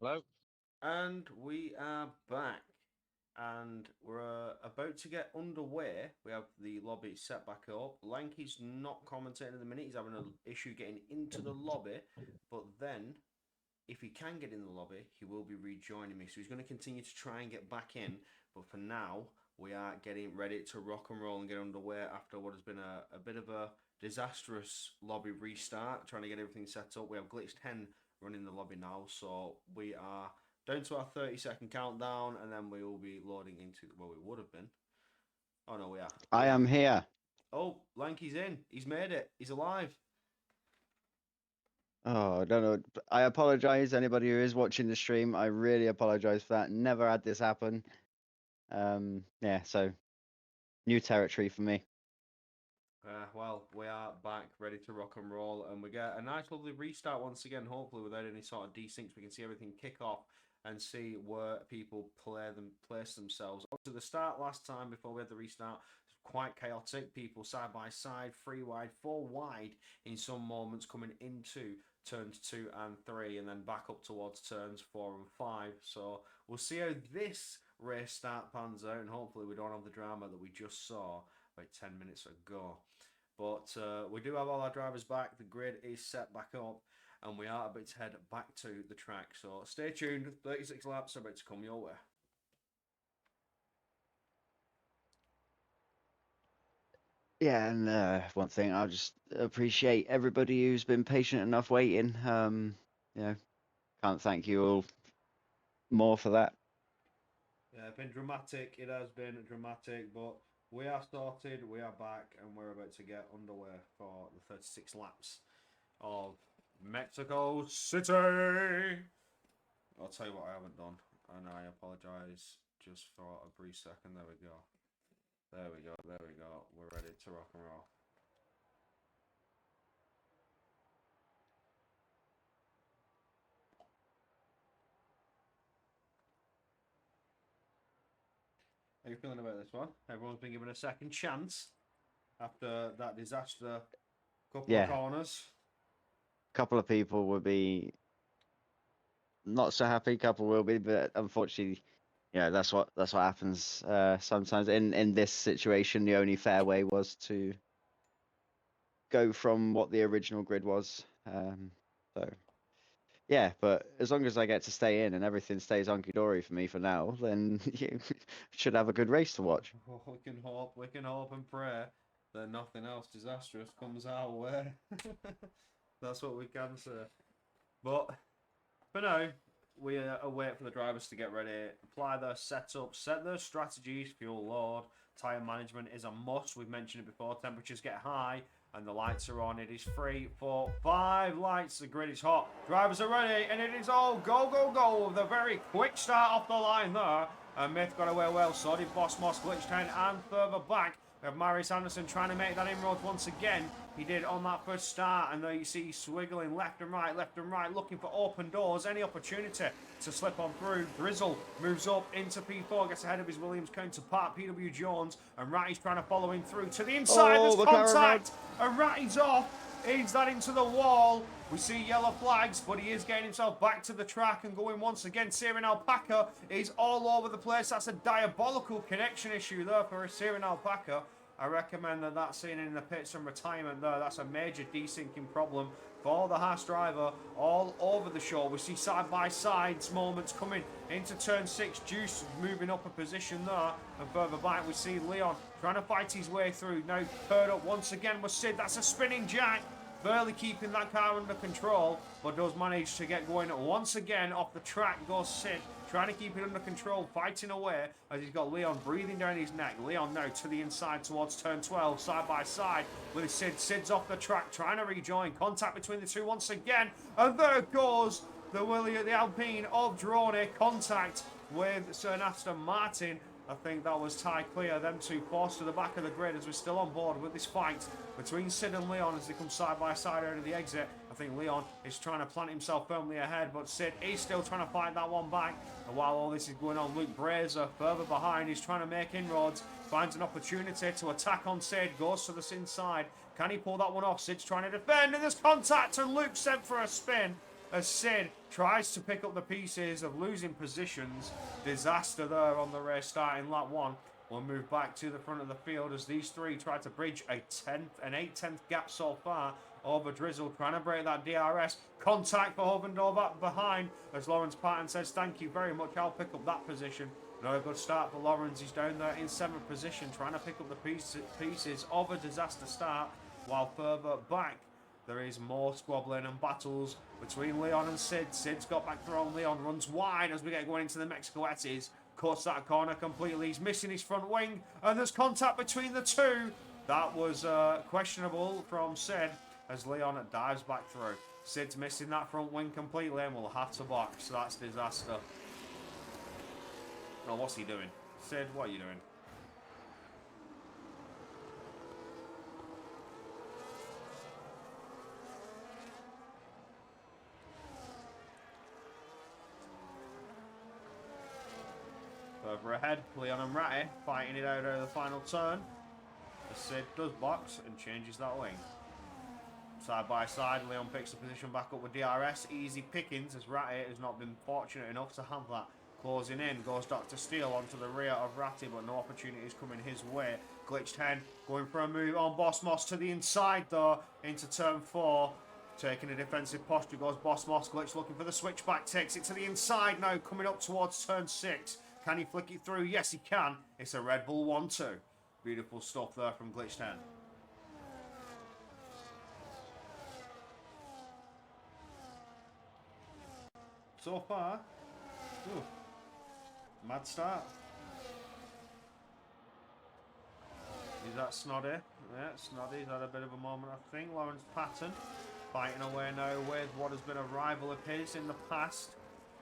Hello? And we are back. And we're about to get underway. We have the lobby set back up. Lanky's not commentating at the minute. He's having an issue getting into the lobby. But then, if he can get in the lobby, he will be rejoining me. So he's going to continue to try and get back in. But for now, we are getting ready to rock and roll and get underway after what has been a bit of a disastrous lobby restart. Trying to get everything set up. We have Glitch 10 running the lobby now. So we are down to our 30-second countdown, and then we will be loading into, well, we would have been. Oh, no, we are. I am here. Oh, Lanky's in. He's made it. He's alive. Oh, I don't know. I apologize, anybody who is watching the stream. I really apologize for that. Never had this happen. Yeah, so new territory for me. Well, we are back, ready to rock and roll, and we get a nice, lovely restart once again, hopefully without any sort of desyncs. We can see everything kick off and see where people place themselves. Up to the start last time before we had the restart, quite chaotic. People side by side, 3 wide, 4 wide in some moments, coming into turns 2 and 3, and then back up towards turns 4 and 5. So we'll see how this race start pans out, and hopefully we don't have the drama that we just saw about 10 minutes ago. But we do have all our drivers back. The grid is set back up, and we are about to head back to the track. So stay tuned. 36 laps are about to come your way. Yeah, and one thing, I'll just appreciate everybody who's been patient enough waiting. You know, can't thank you all more for that. Yeah, it's been dramatic. It has been dramatic, but we are started, we are back, and we're about to get underway for the 36 laps of Mexico City. I'll tell you what I haven't done, and I apologise just for a brief second. There we go. There we go. There we go. We're ready to rock and roll. How are you feeling about this one? Everyone's been given a second chance after that disaster couple of Yeah, corners. a couple of people will be not so happy, a couple will be, but unfortunately, that's what happens sometimes. In this situation, the only fair way was to go from what the original grid was. So yeah, but as long as I get to stay in and everything stays hunky dory for me for now, then you should have a good race to watch. We can hope and pray that nothing else disastrous comes our way. That's what we can say. But for now, we wait for the drivers to get ready, apply their setup, set their strategies, fuel load, tyre management is a must. We've mentioned it before. Temperatures get high and the lights are on. It is 3, 4, 5 lights. The grid is hot. Drivers are ready, and it is all go, go, go. The very quick start off the line there. And Myth got away well. So did Boss Moss, Glitch 10, and further back. We have Marius Anderson trying to make that inroad once again. He did on that first start, and there you see swiggling left and right, looking for open doors, any opportunity to slip on through. Drizzle moves up into P4, gets ahead of his Williams counterpart, PW Jones, and Ratty's trying to follow him through to the inside. There's contact, and Ratty's off. Aids that into the wall. We see yellow flags, but he is getting himself back to the track and going once again. Siren Alpaca is all over the place. That's a diabolical connection issue there for Siren Alpaca. I recommend that scene in the pits and retirement there. That's a major desyncing problem for the Haas driver all over the show. We see side-by-sides moments coming into turn 6. Juice moving up a position there. And further back, we see Leon trying to fight his way through. Now paired up once again with Sid. That's a spinning jack. Barely keeping that car under control, but does manage to get going once again. Off the track goes Sid, trying to keep it under control, fighting away as he's got Leon breathing down his neck. Leon now to the inside towards turn 12, side by side with Sid. Sid's off the track, trying to rejoin. Contact between the two once again, and there goes the Alpine of Drone. Contact with Sir Aston Martin. I think that was tie clear. Them two forced to the back of the grid as we're still on board with this fight between Sid and Leon as they come side by side out of the exit. I think Leon is trying to plant himself firmly ahead, but Sid is still trying to fight that one back. And while all this is going on, Luke Brazer further behind is trying to make inroads, finds an opportunity to attack on Sid, goes to the inside. Can he pull that one off? Sid's trying to defend, and there's contact, and Luke sent for a spin. as Sid tries to pick up the pieces of losing positions. Disaster there on the race start in lap 1. We'll move back to the front of the field as these three try to bridge an 8/10 gap so far over Drizzle, trying to break that DRS. Contact for Hovendorf back behind as Lawrence Patton says, thank you very much, I'll pick up that position. No good start for Lawrence, he's down there in 7th position, trying to pick up the pieces of a disaster start, while further back there is more squabbling and battles between Leon and Sid. Sid's got back thrown, Leon runs wide as we get going into the Mexico Etis. Cuts that corner completely, he's missing his front wing, and there's contact between the two. That was questionable from Sid as Leon dives back through. Sid's missing that front wing completely and will have to box. That's disaster. Oh, what's he doing? Sid, what are you doing? Further ahead, Leon and Ratty fighting it out over the final turn. As Sid does box and changes that wing. Side by side, Leon picks the position back up with DRS. Easy pickings as Ratty has not been fortunate enough to have that. Closing in goes Dr. Steele onto the rear of Ratty, but no opportunities coming his way. Glitched Hen going for a move on Boss Moss to the inside though, into turn 4. Taking a defensive posture goes Boss Moss. Glitch looking for the switchback, takes it to the inside now, coming up towards turn 6. Can he flick it through? Yes, he can. It's a Red Bull 1-2. Beautiful stuff there from Glitched Hen. So far, ooh, mad start. Is that Snoddy? Yeah, Snoddy's had a bit of a moment, I think. Lawrence Patton fighting away now with what has been a rival of his in the past,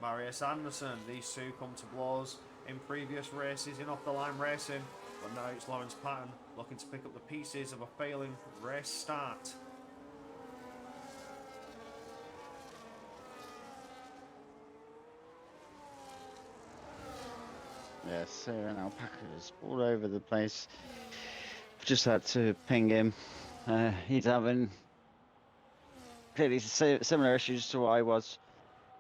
Marius Anderson. These two come to blows in previous races in off-the-line racing, but now it's Lawrence Patton looking to pick up the pieces of a failing race start. Yes, so an alpaca's all over the place. Just had to ping him. He's having clearly similar issues to what I was,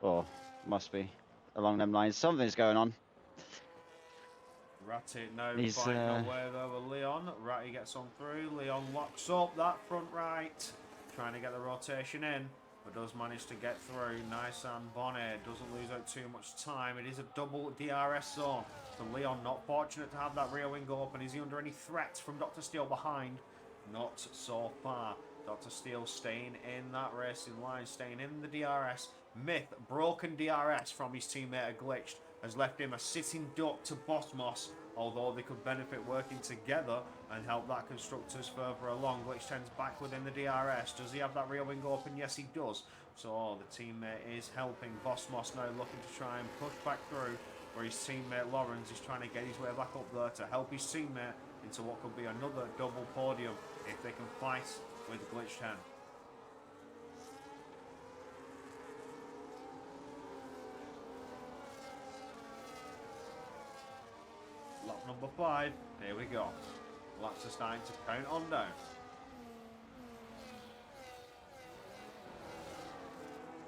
or must be along them lines. Something's going on. Ratty now He's fighting away over Leon. Ratty gets on through. Leon locks up that front right, trying to get the rotation in, but does manage to get through. Nice and Bonnet doesn't lose out too much time. It is a double DRS zone. So Leon not fortunate to have that rear wing go up, and is he under any threat from Dr. Steele behind? Not so far. Dr. Steele staying in that racing line, staying in the DRS. Myth, broken DRS from his teammate Glitched, has left him a sitting duck to Boss Moss, although they could benefit working together and help that constructors further along. Glitch 10's back within the DRS. Does he have that rear wing open? Yes, he does. So the teammate is helping. Boss Moss now looking to try and push back through, where his teammate Lawrence is trying to get his way back up there to help his teammate into what could be another double podium if they can fight with Glitch 10. Lap number 5, here we go. Laps are starting to count on down.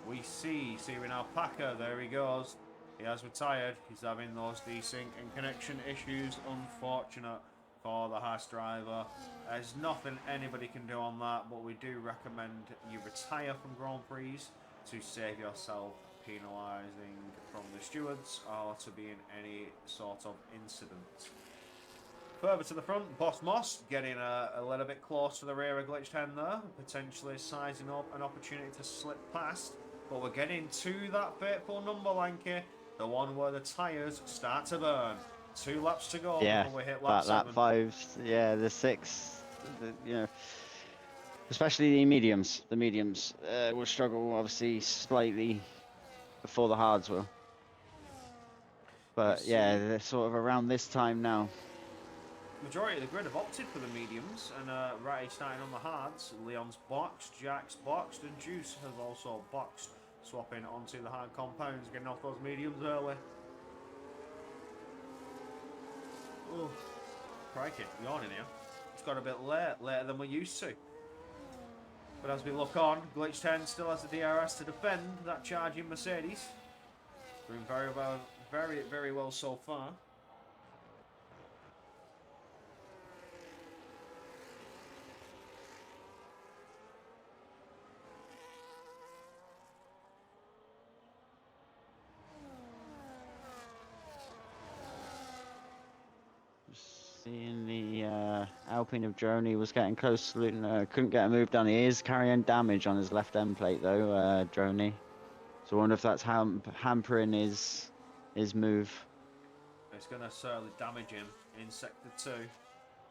We see Syrian Alpaca, there he goes. He has retired. He's having those desync and connection issues. Unfortunate for the Haas driver. There's nothing anybody can do on that, but we do recommend you retire from Grand Prix to save yourself penalising from the stewards or to be in any sort of incident. Further to the front, Boss Moss getting a little bit close to the rear of Glitched Hen there, potentially sizing up an opportunity to slip past. But we're getting to that fateful number, Lanky, the one where the tyres start to burn. 2 laps to go before we hit lap 7. Lap 5, yeah, the 6, you know, especially the mediums. The mediums will struggle, obviously, slightly before the hards will. But yeah, they're sort of around this time now. Majority of the grid have opted for the mediums, and Ratty starting on the hards. Leon's boxed, Jack's boxed, and Juice has also boxed, swapping onto the hard compounds, getting off those mediums early. Oh, crikey, yawning here. It's got a bit later than we're used to. But as we look on, Glitch 10 still has the DRS to defend that charging Mercedes. Doing very well, very well so far. Seeing the Alpine of Droney was getting close to Luton, couldn't get a move done. He is carrying damage on his left end plate though, Droney. So I wonder if that's hampering his move. It's going to certainly damage him in Sector 2.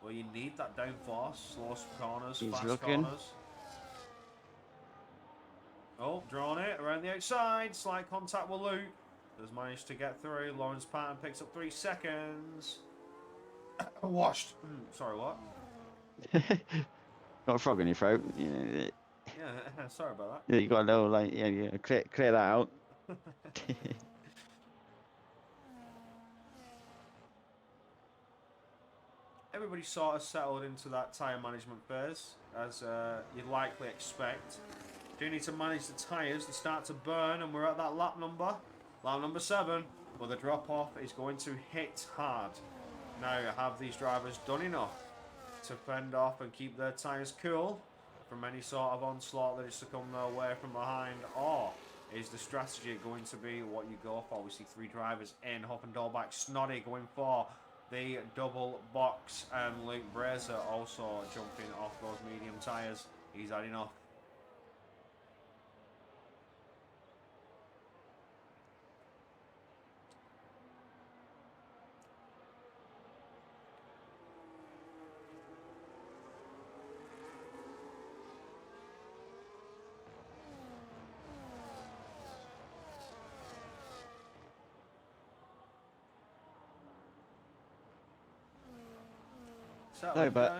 Well, you need that downforce, slow corners, He's fast looking. corners. Oh, drawn it around the outside. Slight contact with Luke. Has managed to get through. Lawrence Patton picks up 3 seconds. Washed. Sorry, what? Got a frog in your throat. Yeah, sorry about that. You got a little like yeah, clear that out. Everybody sort of settled into that tyre management phase, as you'd likely expect. Do need to manage the tyres. They start to burn, and we're at that lap number 7. But the drop off is going to hit hard. Now, have these drivers done enough to fend off and keep their tyres cool from any sort of onslaught that is to come their way from behind? Or is the strategy going to be what you go for? We see 3 drivers in. Hoffendorback, Snoddy going for the double box, and Luke Brazer also jumping off those medium tyres. He's had enough. No, but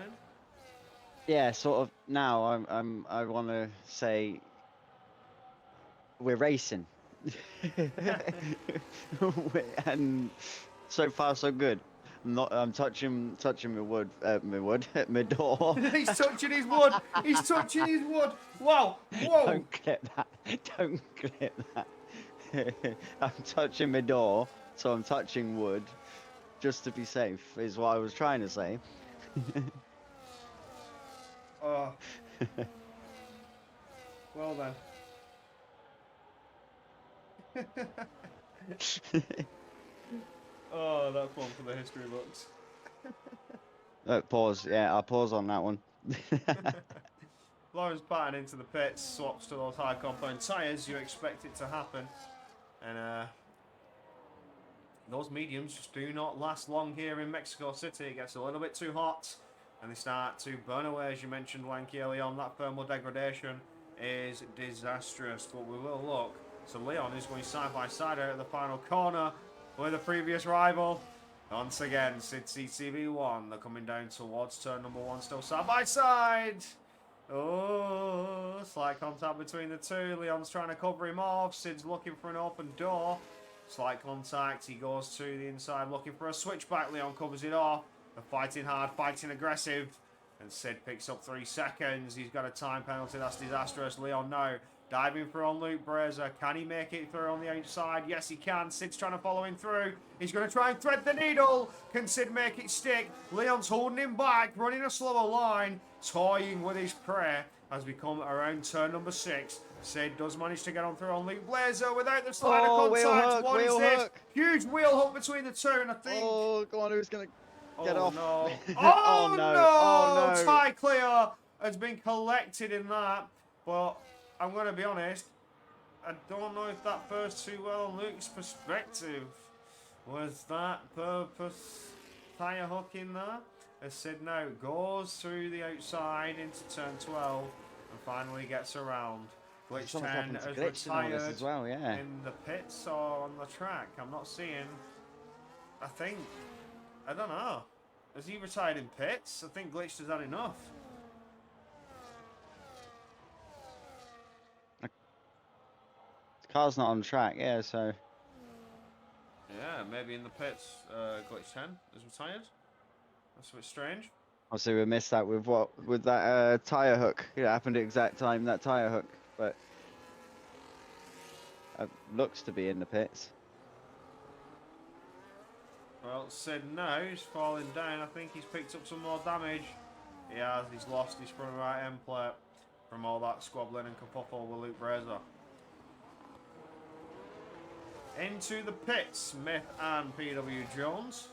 yeah, sort of now I want to say we're racing, and so far so good. I'm touching my wood, my door. He's touching his wood. He's touching his wood. Wow. Whoa. Don't clip that. Don't clip that. I'm touching my door, so I'm touching wood, just to be safe. Is what I was trying to say. Oh. Well then. Oh, that's one for the history books. Pause. Yeah, I'll pause on that one. Lawrence Patton into the pits, swaps to those high compound tyres. You expect it to happen. And those mediums just do not last long here in Mexico City. It gets a little bit too hot, and they start to burn away, as you mentioned, Lanky, early on. That thermal degradation is disastrous, but we will look. So Leon is going side by side out of the final corner with a previous rival. Once again, Sid CCV1. They're coming down towards turn number 1, still side by side. Oh, slight contact between the two. Leon's trying to cover him off. Sid's looking for an open door. Slight contact. He goes to the inside looking for a switchback. Leon covers it off. They're fighting hard, fighting aggressive. And Sid picks up 3 seconds. He's got a time penalty. That's disastrous. Leon now diving through on Luke Brazer. Can he make it through on the outside? Yes, he can. Sid's trying to follow him through. He's going to try and thread the needle. Can Sid make it stick? Leon's holding him back, running a slower line, toying with his prey as we come around turn number 6. Sid does manage to get on through on Luke Blazer without the slider contact. What is this? Huge wheel hook between the two, and I think... Oh, go on, who's going to get off? No. Oh, no. Oh, no. Tie clear has been collected in that, but I'm going to be honest, I don't know if that first 2 well on Luke's perspective. Was that purpose tyre hook in there? As Sid now goes through the outside into turn 12 and finally gets around. Glitch 10 has retired as well, yeah. in the pits or on the track. I'm not seeing. I don't know. Has he retired in pits? I think Glitch has had enough. The car's not on track, yeah, so. Yeah, maybe in the pits, Glitch 10 is retired. That's a bit strange. Obviously, we missed that with that tire hook. It happened at exact time, that tire hook, but looks to be in the pits. Well, Sid now he's falling down. I think he's picked up some more damage. He has. He's lost his front right end plate from all that squabbling and kerfuffle with Luke Brazer. Into the pits, Smith and PW Jones.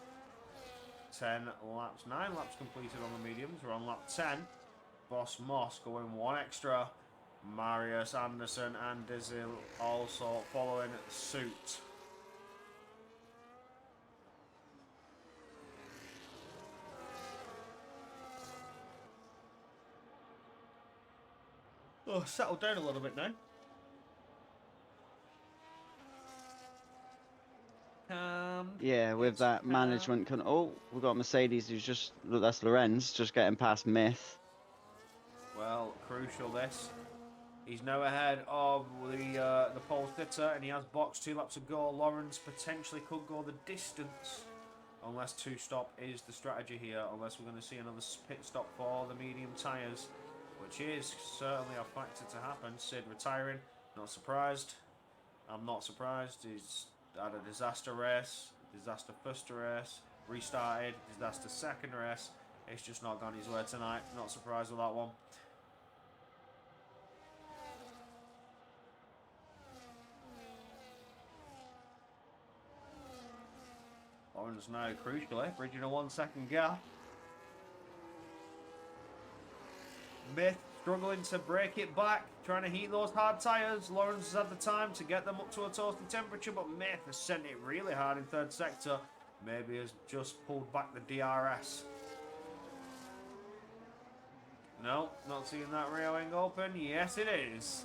10 laps, 9 laps completed on the mediums. We're on lap 10. Boss Moss going one extra. Marius Anderson and Dizil also following suit. Oh, settled down a little bit now. Yeah, with that management oh, we've got Mercedes who's just, look, that's Lorenz just getting past Myth. Well, crucial this. He's now ahead of the pole sitter, and he has boxed 2 laps to go. Lawrence potentially could go the distance, unless 2-stop is the strategy here, unless we're going to see another pit stop for the medium tyres, which is certainly a factor to happen. Sid retiring, not surprised. I'm not surprised. He's had a disaster race, disaster first race, restarted, disaster second race. It's just not gone his way tonight. Not surprised with that one. Lawrence now crucially bridging a 1-second gap. Myth struggling to break it back, trying to heat those hard tyres. Lawrence has had the time to get them up to a toasty temperature, but Myth has sent it really hard in third sector. Maybe has just pulled back the DRS. No, not seeing that rear wing open. Yes, it is.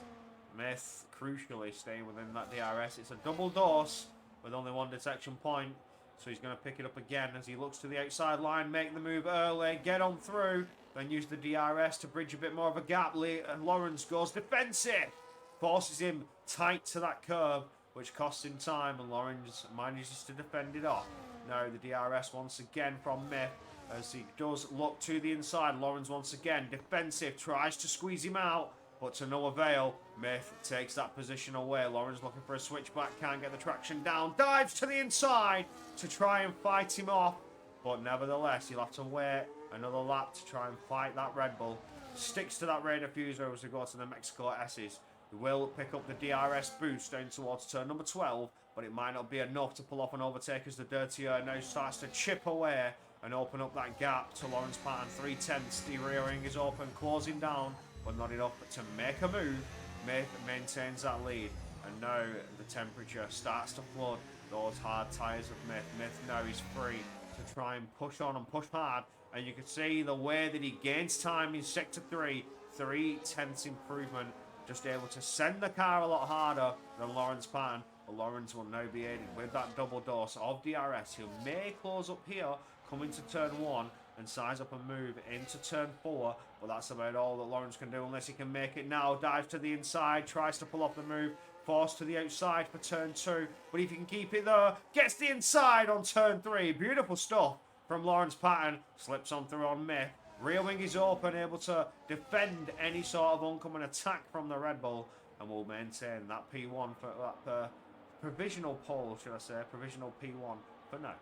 Myth crucially staying within that DRS. It's a double dose with only 1 detection point. So he's going to pick it up again as he looks to the outside line, make the move early, get on through, then use the DRS to bridge a bit more of a gap. Lawrence goes defensive, forces him tight to that curb, which costs him time, and Lawrence manages to defend it off. Now the DRS once again from Myth as he does look to the inside. Lawrence once again defensive, tries to squeeze him out, but to no avail. Myth takes that position away. Lawrence looking for a switchback, can't get the traction down, dives to the inside to try and fight him off, but nevertheless he'll have to wait another lap to try and fight that Red Bull. Sticks to that rear diffuser as we go to the Mexico S's. He will pick up the DRS boost down towards turn number 12, but it might not be enough to pull off an overtake as the dirtier now starts to chip away and open up that gap to Lawrence Patton. 3/10. The rear wing is open, closing down, but not enough to make a move. Myth maintains that lead, and now the temperature starts to flood those hard tyres of Myth. Myth now is free to try and push on and push hard, and you can see the way that he gains time in sector 3. 3/10 improvement, just able to send the car a lot harder than Lawrence Patton. But Lawrence will now be aided with that double dose of DRS. He may close up here, come into turn 1 and size up and move into turn 4, but that's about all that Lawrence can do unless he can make it now. Dives to the inside, tries to pull off the move, forced to the outside for turn 2, but if he can keep it there, gets the inside on turn 3. Beautiful stuff from Lawrence Patton. Slips on through on Myth. Rear wing is open, able to defend any sort of oncoming attack from the Red Bull, and will maintain that P1 for that provisional pole, should I say, provisional P1 for now.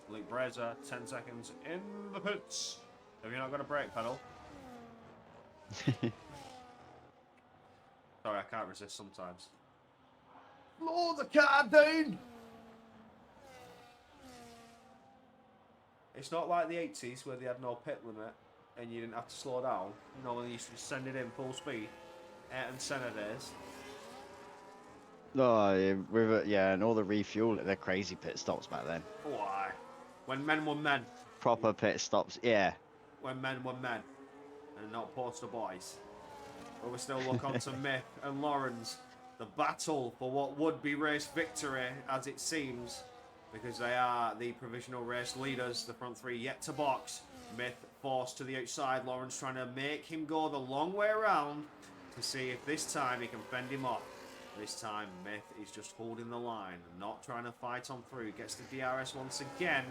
Luke Brazer, 10 seconds in the pits. Have you not got a brake pedal? Sorry, I can't resist sometimes. Slow the car down! It's not like the 80s where they had no pit limit and you didn't have to slow down. You know, when they used to send it in full speed. Ayrton Senna days. Oh, yeah, and all the refuel, they're crazy pit stops back then. Why? When men were men. Proper pit stops, yeah. When men were men. And not poster boys. But we still look on to Myth and Lawrence. The battle for what would be race victory, as it seems. Because they are the provisional race leaders. The front 3 yet to box. Myth forced to the outside. Lawrence trying to make him go the long way around to see if this time he can fend him off. This time, Myth is just holding the line, not trying to fight on through. Gets the DRS once again,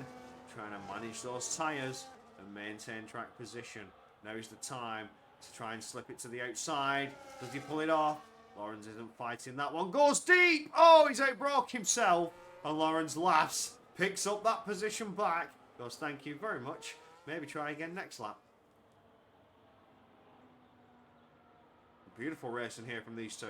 trying to manage those tyres and maintain track position. Now is the time to try and slip it to the outside. Does he pull it off? Lawrence isn't fighting that one. Goes deep! Oh, he's outbroke himself. And Lawrence laughs, picks up that position back. Goes, thank you very much. Maybe try again next lap. Beautiful racing here from these two.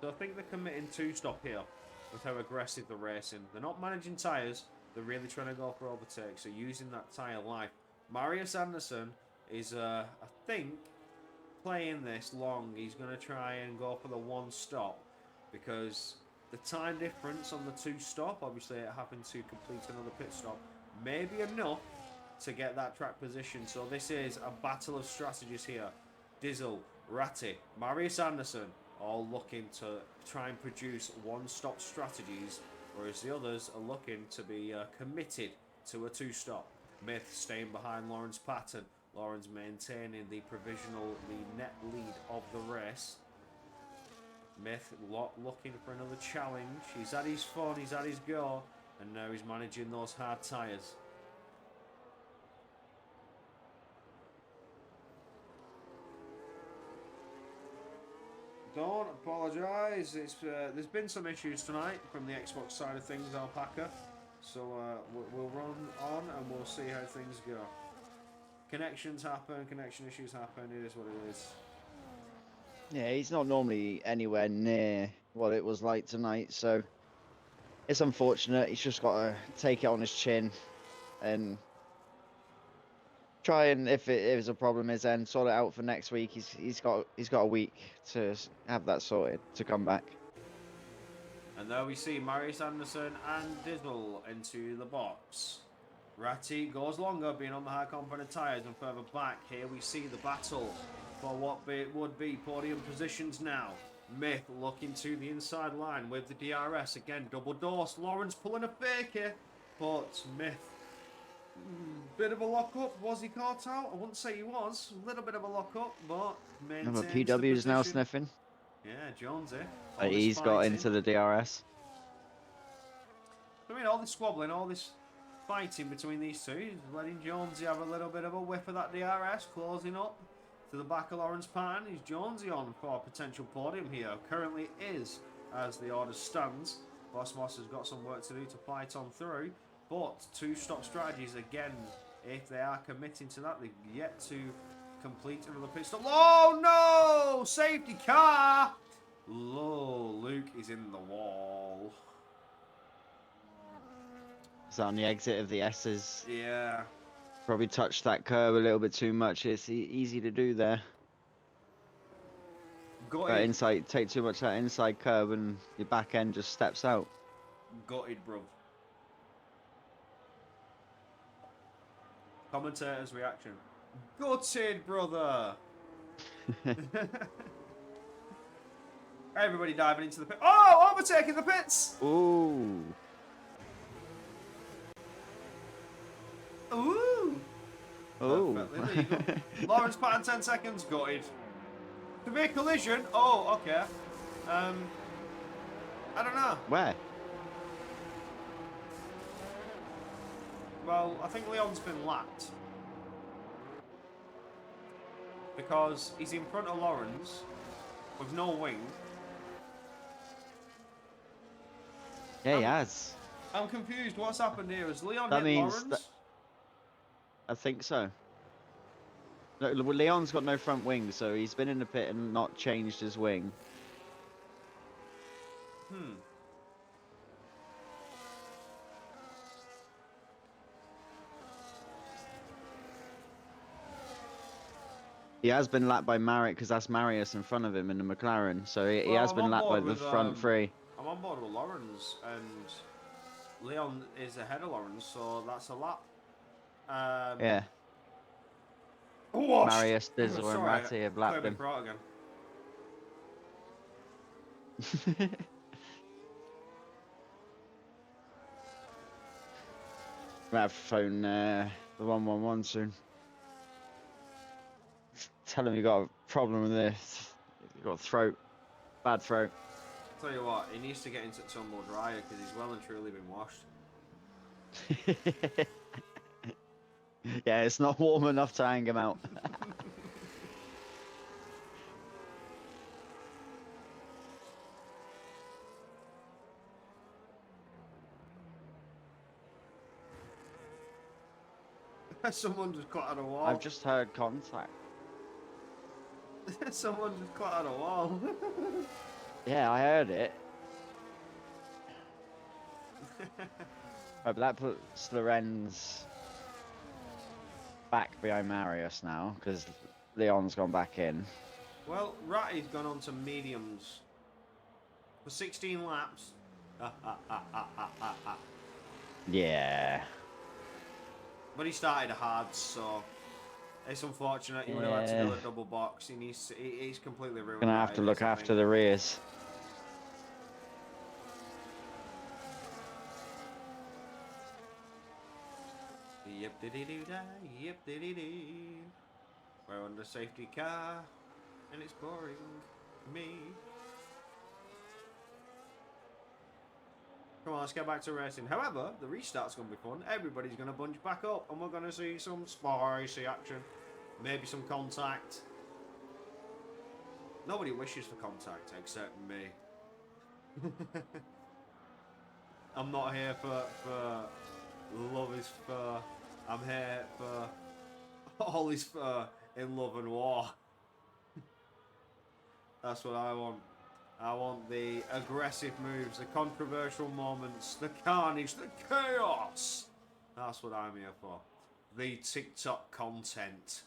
So I think they're committing two-stop here with how aggressive they're racing. They're not managing tyres. They're really trying to go for overtakes. So using that tyre life. Marius Anderson is, I think, playing this long. He's going to try and go for the one stop because the time difference on the two-stop, obviously it happened to complete another pit stop, may be enough to get that track position. So this is a battle of strategies here. Dizzle, Ratty, Marius Anderson, all looking to try and produce one-stop strategies, whereas the others are looking to be committed to a two-stop. Myth staying behind Lawrence Patton. Lawrence maintaining the net lead of the race. Myth looking for another challenge. He's had his fun, he's had his go, and now he's managing those hard tyres. Don't apologise. It's there's been some issues tonight from the Xbox side of things, Alpaca. So we'll run on and we'll see how things go. Connections happen, connection issues happen. It is what it is. Yeah, he's not normally anywhere near what it was like tonight, so it's unfortunate. He's just got to take it on his chin and try and, if it is a problem, is then sort it out for next week. He's got a week to have that sorted to come back. And there we see Marius Anderson and Dizzle into the box. Ratty goes longer, being on the high component tyres, and further back here we see the battle for what would be podium positions now. Myth looking to the inside line with the DRS again, double dose. Lawrence pulling a fake here, but Myth, bit of a lock up. Was he caught out? I wouldn't say he was. A little bit of a lock up, but maintains the PW is now position. sniffing. Yeah, Jonesy. He's got into the DRS. I mean, all this squabbling, all this fighting between these two, is letting Jonesy have a little bit of a whiff of that DRS, closing up to the back of Lawrence Patton. Is Jonesy on for a potential podium here? Currently is, as the order stands. Boss Moss has got some work to do to fight on through, but two-stop strategies again. If they are committing to that, they've yet to complete another pit stop. Oh no! Safety car! Luke is in the wall. Is that on the exit of the S's? Yeah. Probably touched that curb a little bit too much. It's easy to do there. That inside, take too much of that inside curb and your back end just steps out. Gutted, bruv. Commentator's reaction. Gutted, brother. Everybody diving into the pit. Oh, overtaking the pits. Ooh. Ooh. Oh. Lawrence Patton 10 seconds. Gutted. Severe collision. Oh, okay. I don't know. Where? Well, I think Leon's been lapped. Because he's in front of Lawrence with no wing. Yeah, he has. I'm confused. What's happened here? Has Leon That hit means Lawrence? I think so. No, Leon's got no front wing, so he's been in the pit and not changed his wing. He has been lapped by Marek because that's Marius in front of him in the McLaren. So he has been lapped by the front three. I'm on board with Lawrence, and Leon is ahead of Lawrence, so that's a lap. Yeah. Washed. Marius, Dizzle, and Ratty have lapped him. Again. Might have to phone the 111 soon. Tell him you got a problem with this. You got a throat, bad throat. Tell you what, he needs to get into tumble dryer because he's well and truly been washed. Yeah, it's not warm enough to hang him out. Someone just clattered a wall. I've just heard contact. Someone just clattered a wall. Yeah, I heard it. Right, but that puts Lorenz back behind Marius now because Leon's gone back in. Well, Ratty's gone on to mediums for 16 laps. Yeah. But he started hard, so it's unfortunate. He would have had to do a double box. He's completely ruined. Gonna have to look after the rears. Yep diddy doo da, yep diddy dee. We're on the safety car, and it's boring me. Come on, let's get back to racing. However, the restart's going to be fun. Everybody's going to bunch back up, and we're going to see some spicy action. Maybe some contact. Nobody wishes for contact except me. I'm not here for love is fur. I'm here for all is fur in love and war. That's what I want. I want the aggressive moves, the controversial moments, the carnage, the chaos. That's what I'm here for. The TikTok content.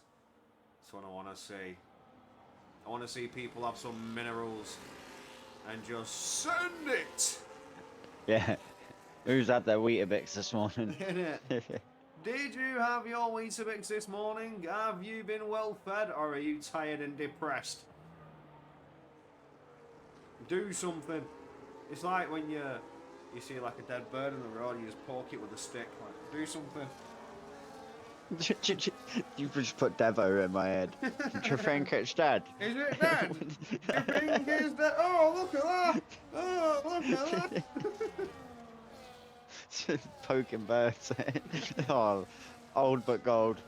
That's what I want to see. I want to see people have some minerals and just send it. Yeah. Who's had their Weetabix this morning? Did you have your Weetabix this morning? Have you been well fed, or are you tired and depressed? Do something. It's like when you see like a dead bird on the road, you just poke it with a stick. Like, do something. You just put Devo in my head. Do you think it's dead? Is it dead? Do you think it's dead? Oh, look at that! Oh, look at that! Poking birds. Oh, old but gold.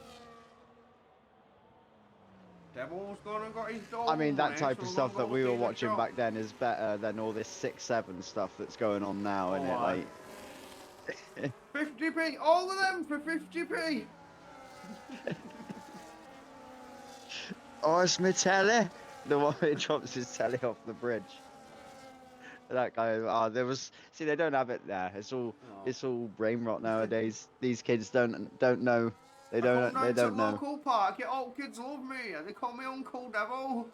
Devil's gone and got his dog. I mean, that type so of stuff we're that we gonna were go watching shop. back then is better than all this 6-7 stuff that's going on now, isn't it? aye. Like, 50p, all of them for 50p. oh, it's my telly. The one who drops his telly off the bridge. That guy. Oh, there was. See, they don't have it there. It's all. Oh. It's all brain rot nowadays. These kids don't know. They I don't. come They down to don't know. local park. Your old kids love me. They call me Uncle Devil.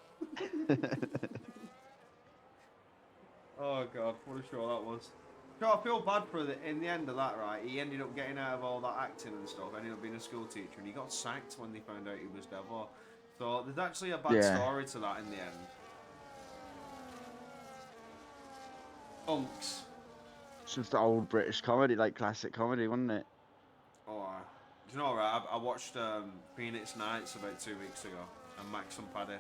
Oh God, what a show that was. So I feel bad for in the end of that, right? He ended up getting out of all that acting and stuff. Ended up being a school teacher, and he got sacked when they found out he was Devil. So there's actually a bad story to that in the end. Unks. It's just old British comedy, like classic comedy, wasn't it? Oh, do you know, right? I watched Phoenix Nights about 2 weeks ago, and Max and Paddy.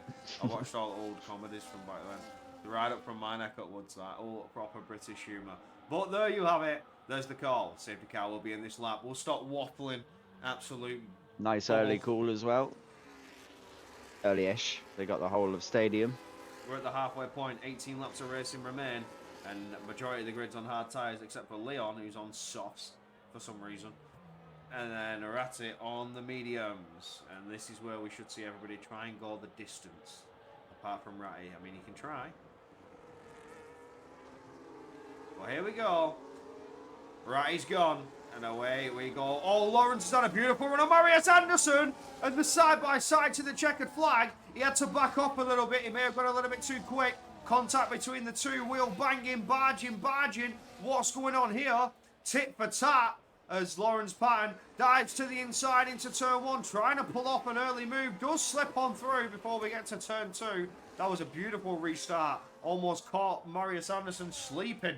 I watched all the old comedies from back then. They're right up from my neck of woods, that all proper British humour. But there you have it. There's the call. Safety car will be in this lap. We'll stop waffling. Absolute. Nice bubble. early call as well. Early-ish. They got the whole of stadium. We're at the halfway point. 18 laps of racing remain, and majority of the grid's on hard tyres, except for Leon, who's on softs for some reason. And then Arati on the mediums. And this is where we should see everybody try and go the distance. Apart from Ratty. I mean, he can try. Well, here we go. Ratty's gone. And away we go. Oh, Lawrence has done a beautiful run on Marius Anderson. And the side-by-side to the checkered flag. He had to back up a little bit. He may have gone a little bit too quick. Contact between the two. Wheel banging, barging. What's going on here? Tit for tat. As Lawrence Patton dives to the inside into turn one, trying to pull off an early move. Does slip on through before we get to turn two. That was a beautiful restart almost caught Marius Anderson sleeping.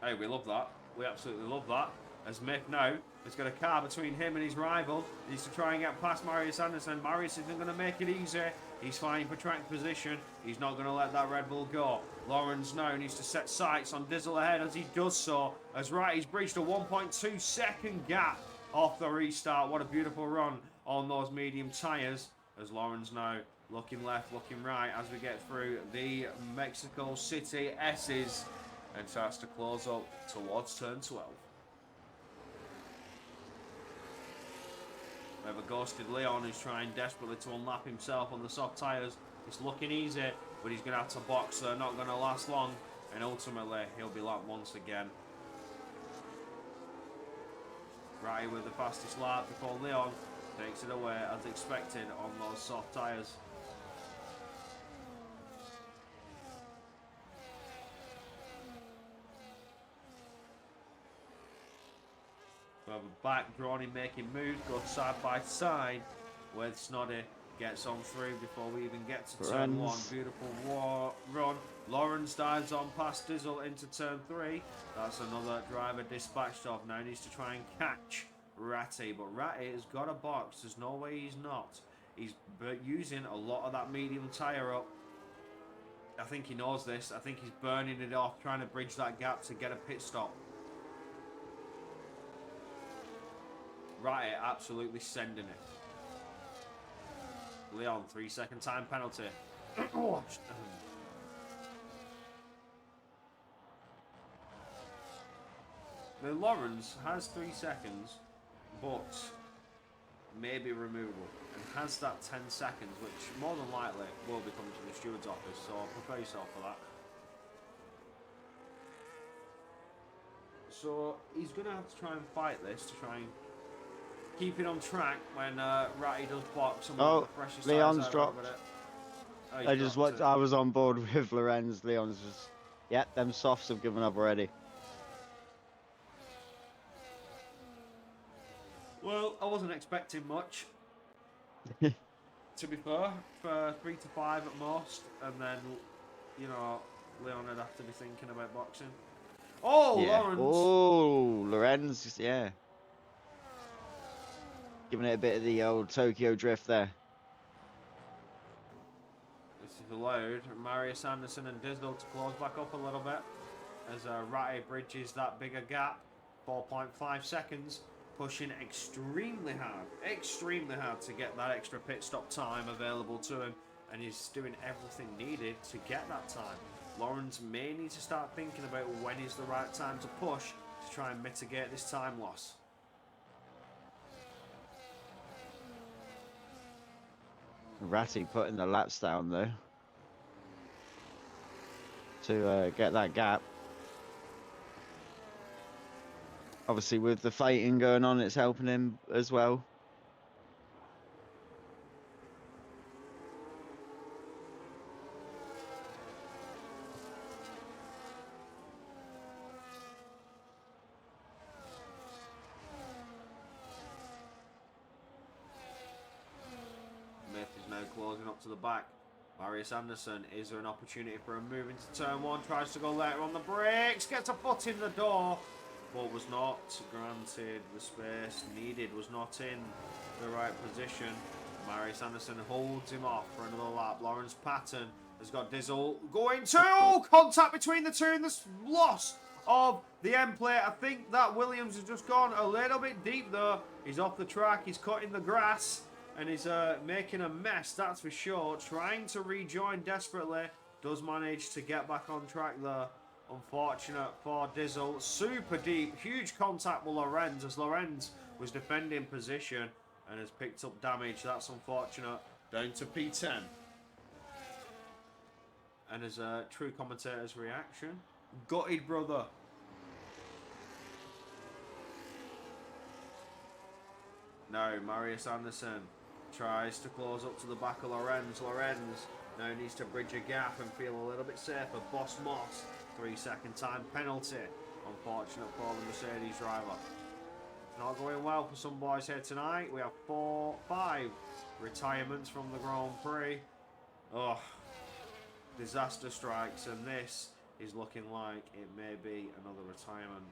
Hey, we love that. We absolutely love that. As Mick now has got a car between him and his rival. He needs to try and get past Marius Anderson. Marius isn't going to make it easy. He's fighting for track position. He's not going to let that Red Bull go. Lawrence now needs to set sights on Dizzle ahead as he does so. As right, he's breached a 1.2 second gap off the restart. What a beautiful run on those medium tyres. As Lawrence now looking left, looking right as we get through the Mexico City S's and starts to close up towards turn 12. We have a ghosted Leon who's trying desperately to unlap himself on the soft tyres. It's looking easy, but he's going to have to box. They're not going to last long, and ultimately he'll be lapped once again. Right with the fastest lap before Leon takes it away as expected on those soft tyres. We have a back drawn in making moves, goes side by side with Snoddy. Gets on through before we even get to turn 1. Beautiful run. Lawrence dives on past Dizzle into turn 3. That's another driver dispatched off. Now needs to try and catch Ratty, but Ratty has got a box. There's no way he's not. He's using a lot of that medium tyre up. I think he knows this. I think he's burning it off, trying to bridge that gap to get a pit stop. Ratty absolutely sending it. Leon, 3-second time penalty. Now, Lawrence has 3 seconds, but may be removable, and has that 10 seconds, which more than likely will be coming to the steward's office, so prepare yourself for that. So he's going to have to try and fight this to try and keep it on track when Ratty does box. And Leon's dropped. I was on board with Lorenz. Leon's just, yeah, them softs have given up already. Well, I wasn't expecting much. To be fair, for 3 to 5 at most, and then, you know, Leon would have to be thinking about boxing. Oh, yeah. Lawrence! Oh, Lorenz, yeah. Giving it a bit of the old Tokyo drift there. This is allowed Marius Anderson and Dizdle to close back up a little bit as Ratty bridges that bigger gap. 4.5 seconds, pushing extremely hard to get that extra pit stop time available to him, and he's doing everything needed to get that time. Lawrence may need to start thinking about when is the right time to push to try and mitigate this time loss. Ratty putting the laps down though to get that gap. Obviously with the fighting going on, it's helping him as well. Closing up to the back. Marius Anderson, is there an opportunity for a move into turn 1? Tries to go later on the brakes, gets a foot in the door, but was not granted the space needed, was not in the right position. Marius Anderson holds him off for another lap. Lawrence Patton has got Dizzle going to contact between the two in the loss of the end plate. I think that Williams has just gone a little bit deep though. He's off the track, he's cutting the grass. And he's making a mess, that's for sure. Trying to rejoin desperately. Does manage to get back on track there. Unfortunate for Dizzle. Super deep. Huge contact with Lorenz as Lorenz was defending position and has picked up damage. That's unfortunate. Down to P10. And as a true commentator's reaction. Gutted, brother. No, Marius Anderson tries to close up to the back of Lorenz. Lorenz now needs to bridge a gap and feel a little bit safer. Boss Moss, 3-second time penalty. Unfortunate for the Mercedes driver. Not going well for some boys here tonight. We have 5 retirements from the Grand Prix. Oh, disaster strikes, and this is looking like it may be another retirement.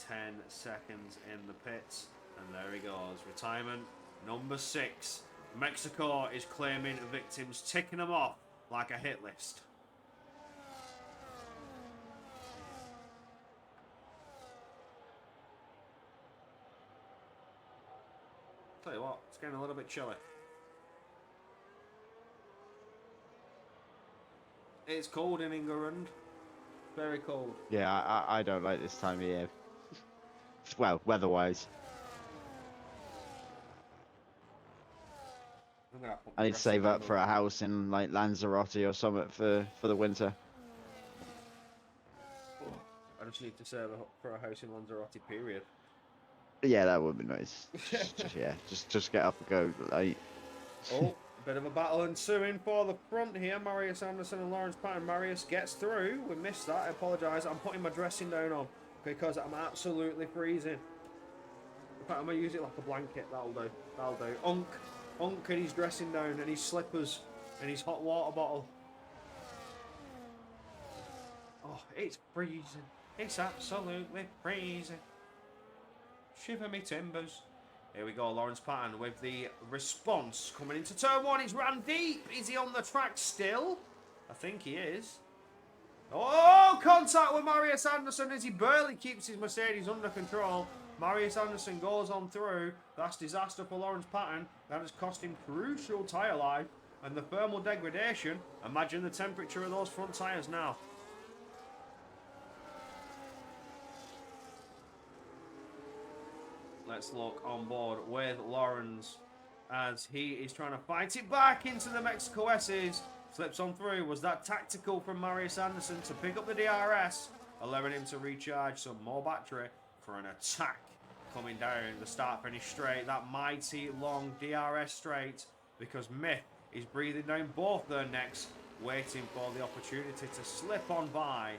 10 seconds in the pits, and there he goes. Retirement number 6. Mexico is claiming victims, ticking them off like a hit list. Tell you what, it's getting a little bit chilly. It's cold in England. Very cold. Yeah, I don't like this time of year. Well, weather-wise. I need to save up for a house in like Lanzarote or something for the winter. I just need to save for a house in Lanzarote, period. Yeah, that would be nice. Just get up and go. Like... Oh, bit of a battle ensuing for the front here. Marius Anderson and Lawrence Patton. Marius gets through. We missed that. I apologise. I'm putting my dressing down on because I'm absolutely freezing. In fact, I'm going to use it like a blanket. That'll do. That'll do. Unk and his dressing down and his slippers and his hot water bottle. Oh, it's freezing. It's absolutely freezing. Shiver me timbers. Here we go, Lawrence Patton with the response coming into turn 1. He's ran deep. Is he on the track still? I think he is. Oh, contact with Marius Anderson as he barely keeps his Mercedes under control. Marius Anderson goes on through. That's disaster for Lawrence Patton. That has cost him crucial tyre life and the thermal degradation. Imagine the temperature of those front tyres now. Let's look on board with Lawrence as he is trying to fight it back into the Mexico S's. Slips on through. Was that tactical from Marius Anderson to pick up the DRS, allowing him to recharge some more battery for an attack coming down the start-finish straight. That mighty long DRS straight, because Myth is breathing down both their necks, waiting for the opportunity to slip on by.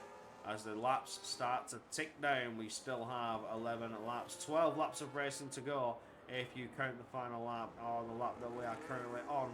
As the laps start to tick down, we still have 11 laps, 12 laps of racing to go if you count the final lap or the lap that we are currently on.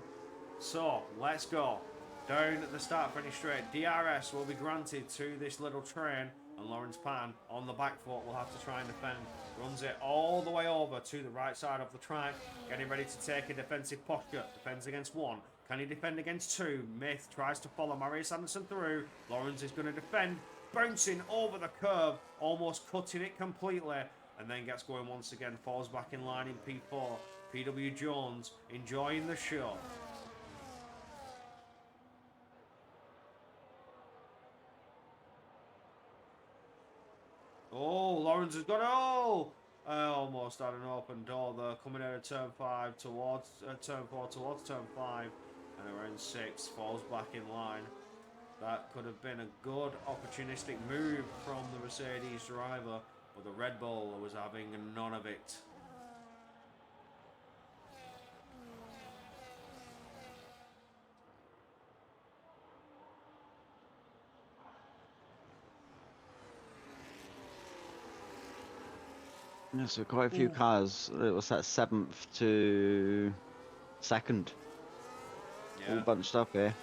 So, let's go. Down the start-finish straight, DRS will be granted to this little train, and Lawrence Patton on the back foot will have to try and defend. Runs it all the way over to the right side of the track, getting ready to take a defensive posture. Defends against 1. Can he defend against 2? Myth tries to follow Marius Anderson through. Lawrence is going to defend. Bouncing over the curve, almost cutting it completely, and then gets going once again, falls back in line in P4. PW Jones enjoying the show. Oh, Lawrence has got almost had an open door there, coming out of turn 5 towards turn 4 towards turn 5, and around 6 falls back in line. That could have been a good opportunistic move from the Mercedes driver, but the Red Bull was having none of it. Yeah, so quite a few cars. It was that 7th to 2nd. Yeah. All bunched up here.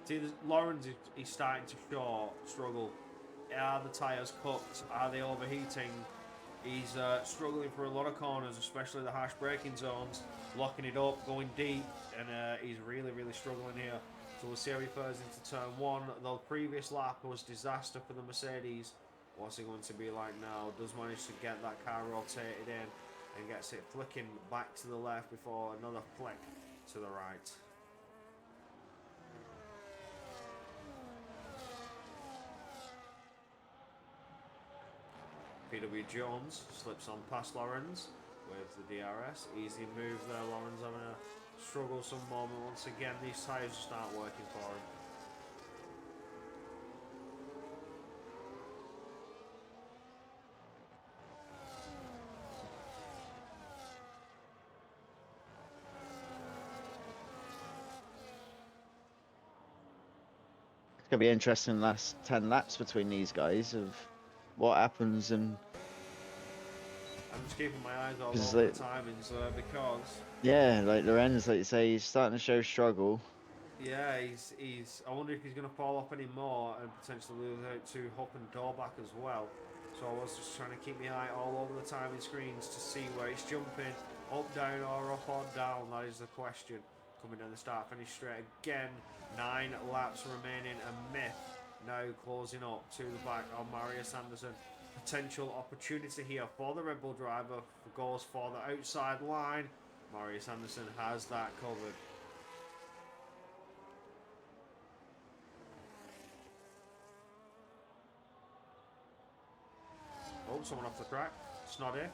See, Lawrence is starting to struggle. Are the tyres cooked? Are they overheating? He's struggling for a lot of corners, especially the harsh braking zones, locking it up, going deep, and he's really struggling here. So we'll see how he fares into turn 1. The previous lap was disaster for the Mercedes. What's it going to be like now? Does manage to get that car rotated in and gets it flicking back to the left before another flick to the right. PW Jones slips on past Lawrence with the DRS. Easy move there. Lawrence having a struggle-some moment once again. These tyres start working for him. It's gonna be interesting last 10 laps between these guys of what happens and I'm just keeping my eyes all 'Cause over like, the timings because yeah, like Lorenz, like you say, he's starting to show struggle. yeah, he's. I wonder if he's going to fall off any more and potentially lose out to Huck and Dorback as well. So I was just trying to keep my eye all over the timing screens to see where it's jumping, up, down, or up or down. That is the question. Coming down the start finish straight again. 9 laps remaining, and Myth now closing up to the back of Marius Anderson. Potential opportunity here for the Red Bull driver, goes for the outside line. Marius Anderson has that covered. Oh, someone off the track. Snoddy.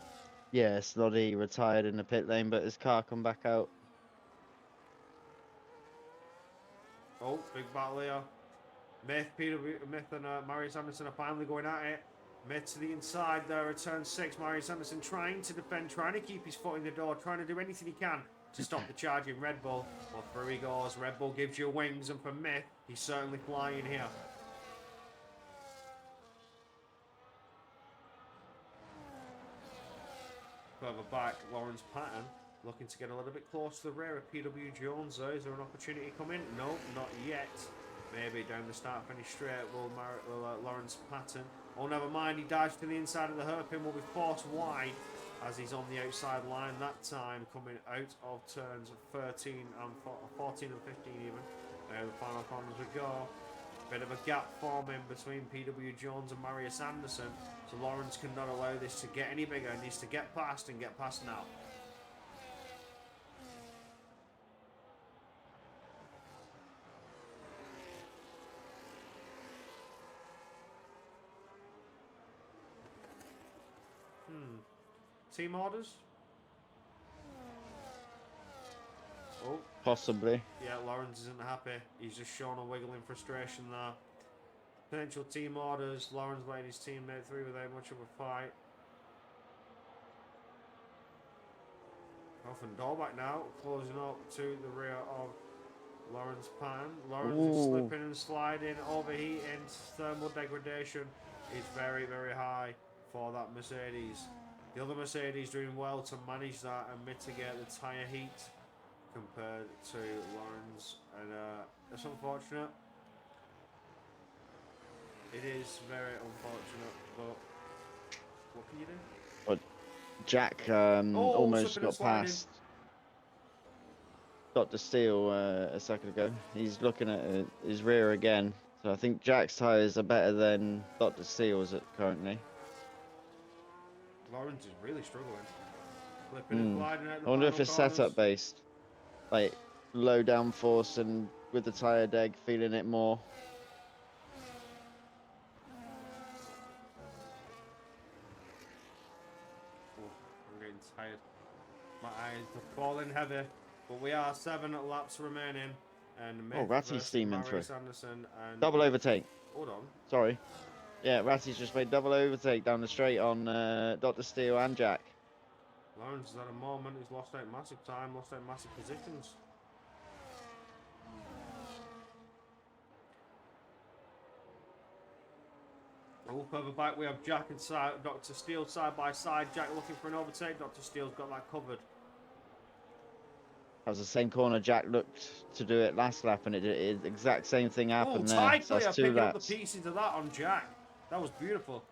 Yeah, Sloddy retired in the pit lane, but his car come back out. Oh, big battle here. Myth and Marius Anderson are finally going at it. Myth to the inside there at turn 6. Marius Anderson trying to defend, trying to keep his foot in the door, trying to do anything he can to stop the charging Red Bull. Well, through he goes. Red Bull gives you wings, and for Myth, he's certainly flying here. Further back, Lawrence Patton looking to get a little bit close to the rear of PW Jones. Though. Is there an opportunity coming? No, not yet. Maybe down the start finish straight will Lawrence Patton. Oh, never mind. He dives to the inside of the hairpin. Will be forced wide as he's on the outside line. That time coming out of turns 13 and 14 and 15 even. The final corners we go. Bit of a gap forming between PW Jones and Marius Anderson. So Lawrence cannot allow this to get any bigger. He needs to get past and get past now. Team orders? Oh. Possibly. Yeah, Lawrence isn't happy. He's just shown a wiggling frustration there. Potential team orders. Lawrence letting his teammate through without much of a fight. Off and Dorback now, closing up to the rear of Lawrence Pan. Lawrence is slipping and sliding, overheating. Thermal degradation is very, very high for that Mercedes. The other Mercedes doing well to manage that and mitigate the tyre heat compared to Lawrence, and it's unfortunate. It is very unfortunate, but what can you do? But Jack almost got past Dr. Steele a second ago. He's looking at his rear again. So I think Jack's tyres are better than Dr. Steele's currently. Lawrence is really struggling. Flipping and gliding out the I wonder if final it's corners. setup based. Like low downforce and with the tyre deg feeling it more. Oh, I'm getting tired. My eyes are falling heavy. But we are 7 laps remaining. And Myth Ratty's steaming through. Anderson and Double overtake. Hold on. Sorry. Yeah, Ratty's just made double overtake down the straight on Dr. Steele and Jack. Lawrence is at a moment. He's lost out massive time, lost out massive positions. Oh, further back we have Jack and Dr. Steele side by side. Jack looking for an overtake. Dr. Steele's got that covered. That was the same corner Jack looked to do it last lap, and it the exact same thing happened there. Tight So player that's 2 picking laps. up the pieces of that on Jack. That was beautiful.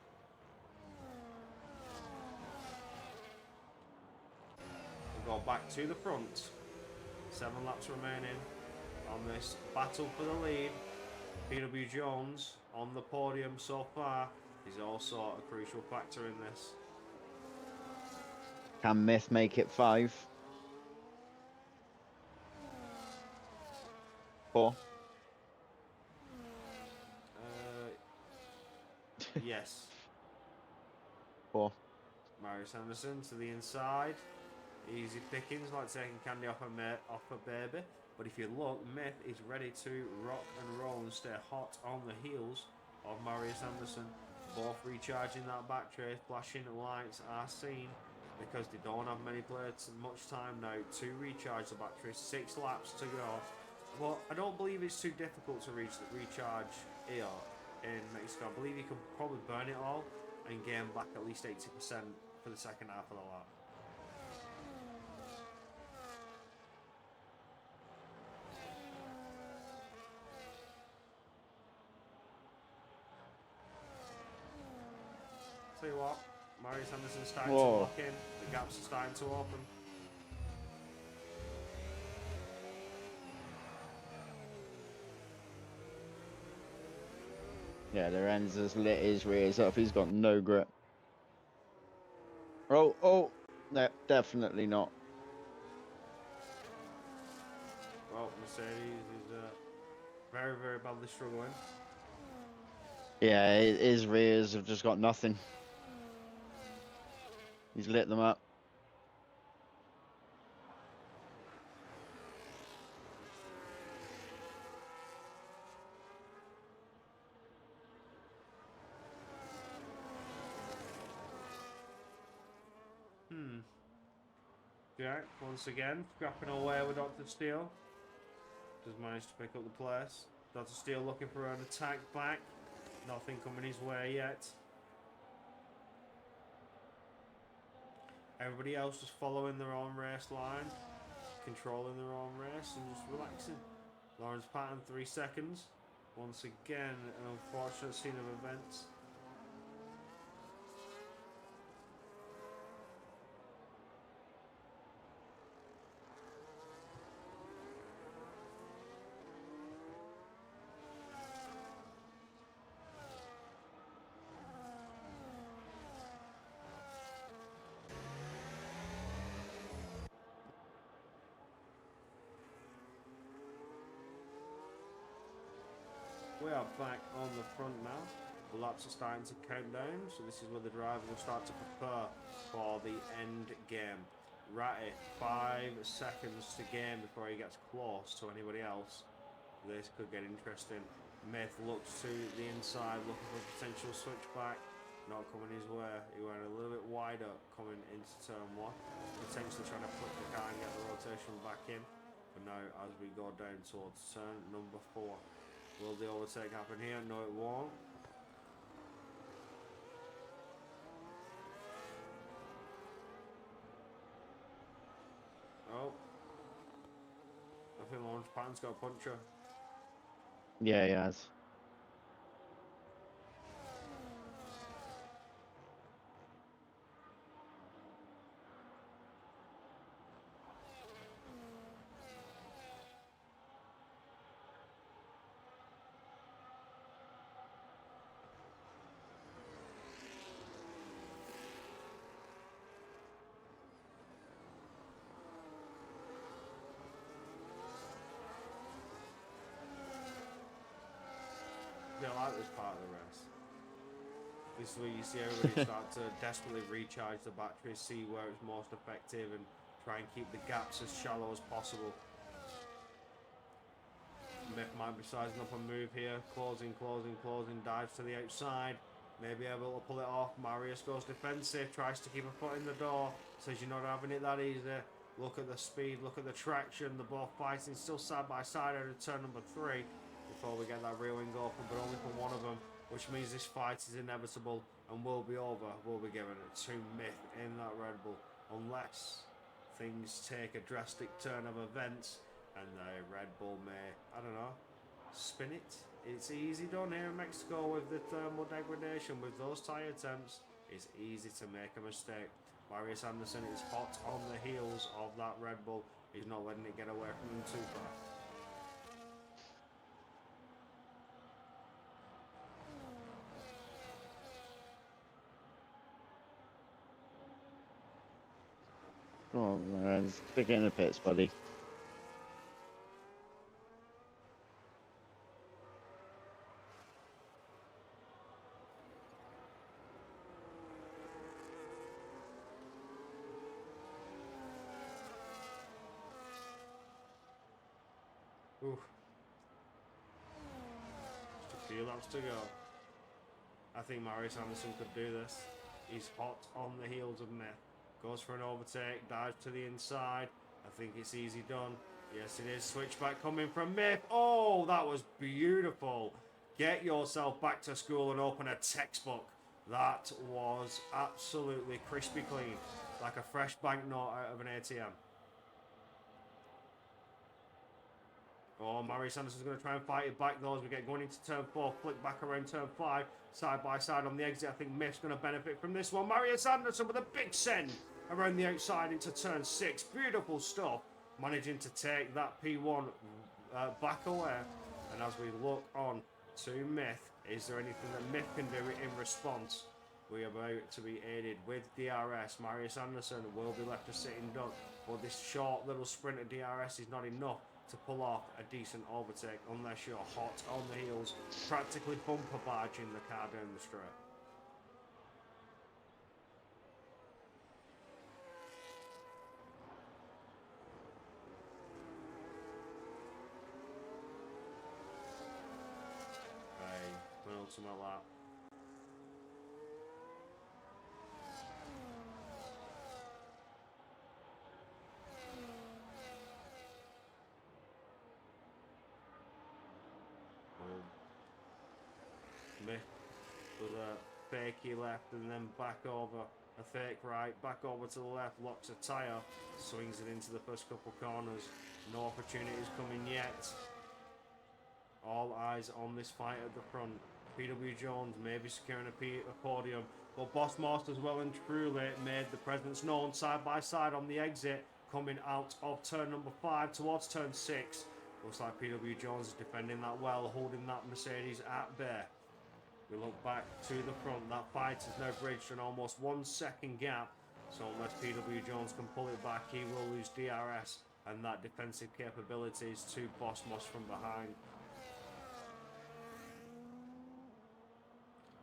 We'll go back to the front. 7 laps remaining on this battle for the lead. PW Jones on the podium so far is also a crucial factor in this. Can Myth make it 5? 4? Yes. 4. Marius Anderson to the inside. Easy pickings, like taking candy off a baby. But if you look, Myth is ready to rock and roll and stay hot on the heels of Marius Anderson. Both recharging that battery, flashing lights are seen because they don't have much time now to recharge the battery. 6 laps to go. But I don't believe it's too difficult to recharge here in Mexico. I believe you can probably burn it all and gain back at least 80% for the second half of the lap. Tell you what, Marius Anderson's starting to lock in. The gaps are starting to open. Yeah, Lorenzo's lit his rears up. He's got no grip. Oh, no, definitely not. Well, Mercedes is very, very badly struggling. Yeah, his rears have just got nothing. He's lit them up. Yeah, once again, scrapping away with Dr. Steele. Just managed to pick up the place. Dr. Steele looking for an attack back. Nothing coming his way yet. Everybody else just following their own race line, controlling their own race and just relaxing. Lawrence Patton, 3 seconds. Once again, an unfortunate scene of events. We are back on the front now. The laps are starting to count down, so this is where the driver will start to prepare for the end game. Ratty, 5 seconds to game before he gets close to anybody else. This could get interesting. Myth looks to the inside, looking for a potential switchback. Not coming his way. He went a little bit wider coming into turn 1. Potentially trying to put the car and get the rotation back in. But now as we go down towards turn number 4. Will the overtake happen here? No, it won't. Oh. I think Lawrence Patton's got a puncher. Yeah, he has. Yeah, I like this part of the race. This is where you see everybody start to desperately recharge the battery, see where it's most effective, and try and keep the gaps as shallow as possible. Mick might be sizing up a move here, closing, dives to the outside, maybe able to pull it off. Marius goes defensive, tries to keep a foot in the door, says you're not having it that easy. Look at the speed, look at the traction, they're both fighting still side by side out of turn number 3 before we get that rear wing open, but only for one of them, which means this fight is inevitable and will be over. Will be given it to Myth in that Red Bull, unless things take a drastic turn of events and the Red Bull may, I don't know, spin it. It's easy done here in Mexico with the thermal degradation, with those tyre temps. It's easy to make a mistake. Marius Anderson is hot on the heels of that Red Bull. He's not letting it get away from him too far. Oh, man, stick it in the pits, buddy. Oof. Just a few laps to go. I think Marius Anderson could do this. He's hot on the heels of Myth. Goes for an overtake, dives to the inside. I think it's easy done. Yes, it is. Switchback coming from Myth. Oh, that was beautiful. Get yourself back to school and open a textbook. That was absolutely crispy clean, like a fresh banknote out of an ATM. Oh, Marius Anderson's going to try and fight it back though as we get going into turn 4. Flick back around turn 5. Side by side on the exit. I think Myth's going to benefit from this one. Marius Anderson with a big send around the outside into turn 6. Beautiful stuff. Managing to take that P1 back away. And as we look on to Myth, is there anything that Myth can do in response? We are about to be aided with DRS. Marius Anderson will be left a sitting duck. But this short little sprint of DRS is not enough to pull off a decent overtake unless you're hot on the heels, practically bumper barging the car down the straight. Something like that. Myth with a fakey left and then back over, a fake right, back over to the left, locks a tyre, swings it into the first couple corners. No opportunities coming yet. All eyes on this fight at the front. PW Jones may be securing a podium, but Boss Moss as well and truly made the presence known side by side on the exit, coming out of turn number 5 towards turn 6. Looks like PW Jones is defending that well, holding that Mercedes at bay. We look back to the front. That fight is now bridged an almost 1 second gap. So unless PW Jones can pull it back, he will lose DRS and that defensive capabilities to Boss Moss from behind.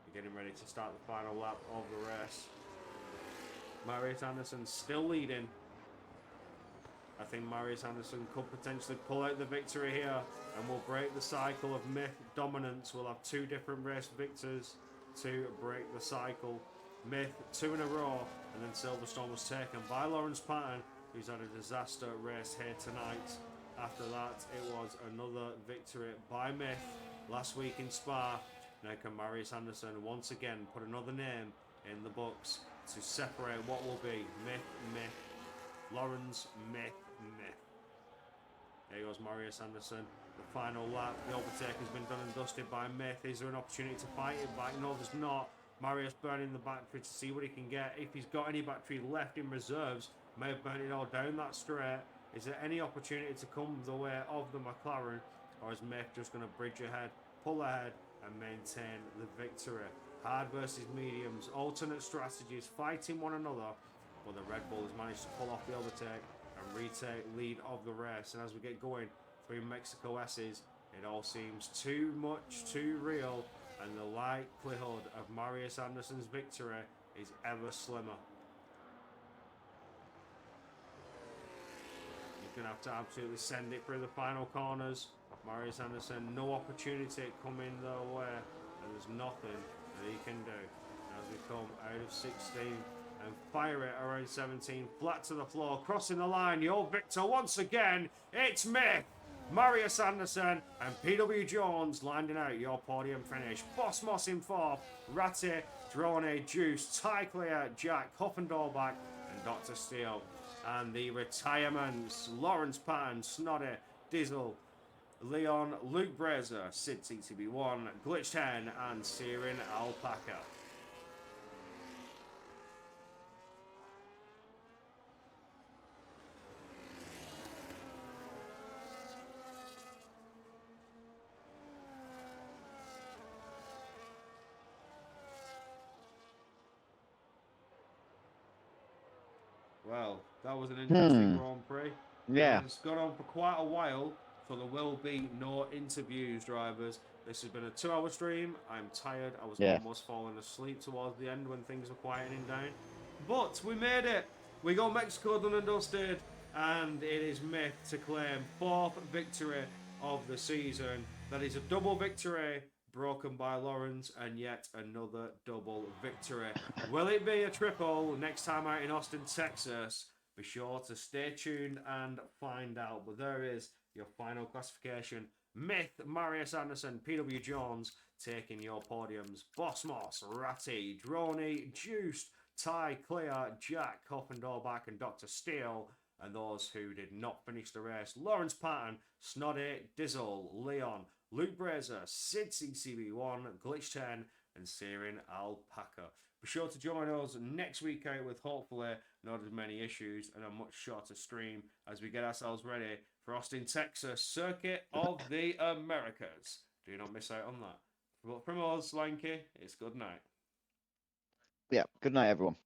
We're getting ready to start the final lap of the race. Marius Anderson still leading. I think Marius Anderson could potentially pull out the victory here and will break the cycle of Myth dominance. We'll have 2 different race victors to break the cycle. Myth 2 in a row, and then Silverstone was taken by Lawrence Patton, who's had a disaster race here tonight. After that, it was another victory by Myth last week in Spa. Now can Marius Anderson once again put another name in the books to separate what will be Myth, Lawrence, Myth. There goes Marius Anderson. The final lap. The overtake has been done and dusted by Myth. Is there an opportunity to fight it back? No, there's not. Marius burning the battery to see what he can get. If he's got any battery left in reserves, may have burned it all down that straight. Is there any opportunity to come the way of the McLaren? Or is Myth just going to bridge ahead, pull ahead, and maintain the victory? Hard versus mediums. Alternate strategies fighting one another. But the Red Bull has managed to pull off the overtake and retake lead of the race. And as we get going through Mexico S's, it all seems too much, too real, and the likelihood of Marius Anderson's victory is ever slimmer. He's going to have to absolutely send it through the final corners. Marius Anderson, no opportunity coming their way, and there's nothing that he can do. As we come out of 16 and fire it around 17, flat to the floor, crossing the line, your victor once again, it's Myth, Marius Anderson, and PW Jones landing out your podium finish. Boss Moss in 4th, Ratty, Drone, Juice, Ty Clear, Jack, Huffendorback, and Dr. Steele. And the retirements, Lawrence Patton, Snoddy, Dizzle, Leon, Luke Brazer, Sid TTB1, Glitch 10, and Sirin Alpaca. Well, that was an interesting Grand Prix. Yeah. It's gone on for quite a while, so there will be no interviews, drivers. This has been a 2-hour stream. I'm tired. I was almost falling asleep towards the end when things were quieting down. But we made it. We got Mexico done and dusted, and it is Myth to claim 4th victory of the season. That is a double victory broken by Lawrence, and yet another double victory. Will it be a triple next time out in Austin, Texas? Be sure to stay tuned and find out. But there is your final classification Myth, Marius Anderson, PW Jones taking your podiums. Boss Moss, Ratty, Droney, Juiced, Ty, Clear, Jack, Coffin-Dorback, and Dr. Steele. And those who did not finish the race: Lawrence Patton, Snoddy, Dizzle, Leon, Luke Brazer, Sid CCB1, Glitch 10, and Searing Alpaca. Be sure to join us next week out with hopefully not as many issues and a much shorter stream as we get ourselves ready for Austin, Texas, Circuit of the Americas. Do not miss out on that. But from us, Lanky, it's good night. Yeah, good night, everyone.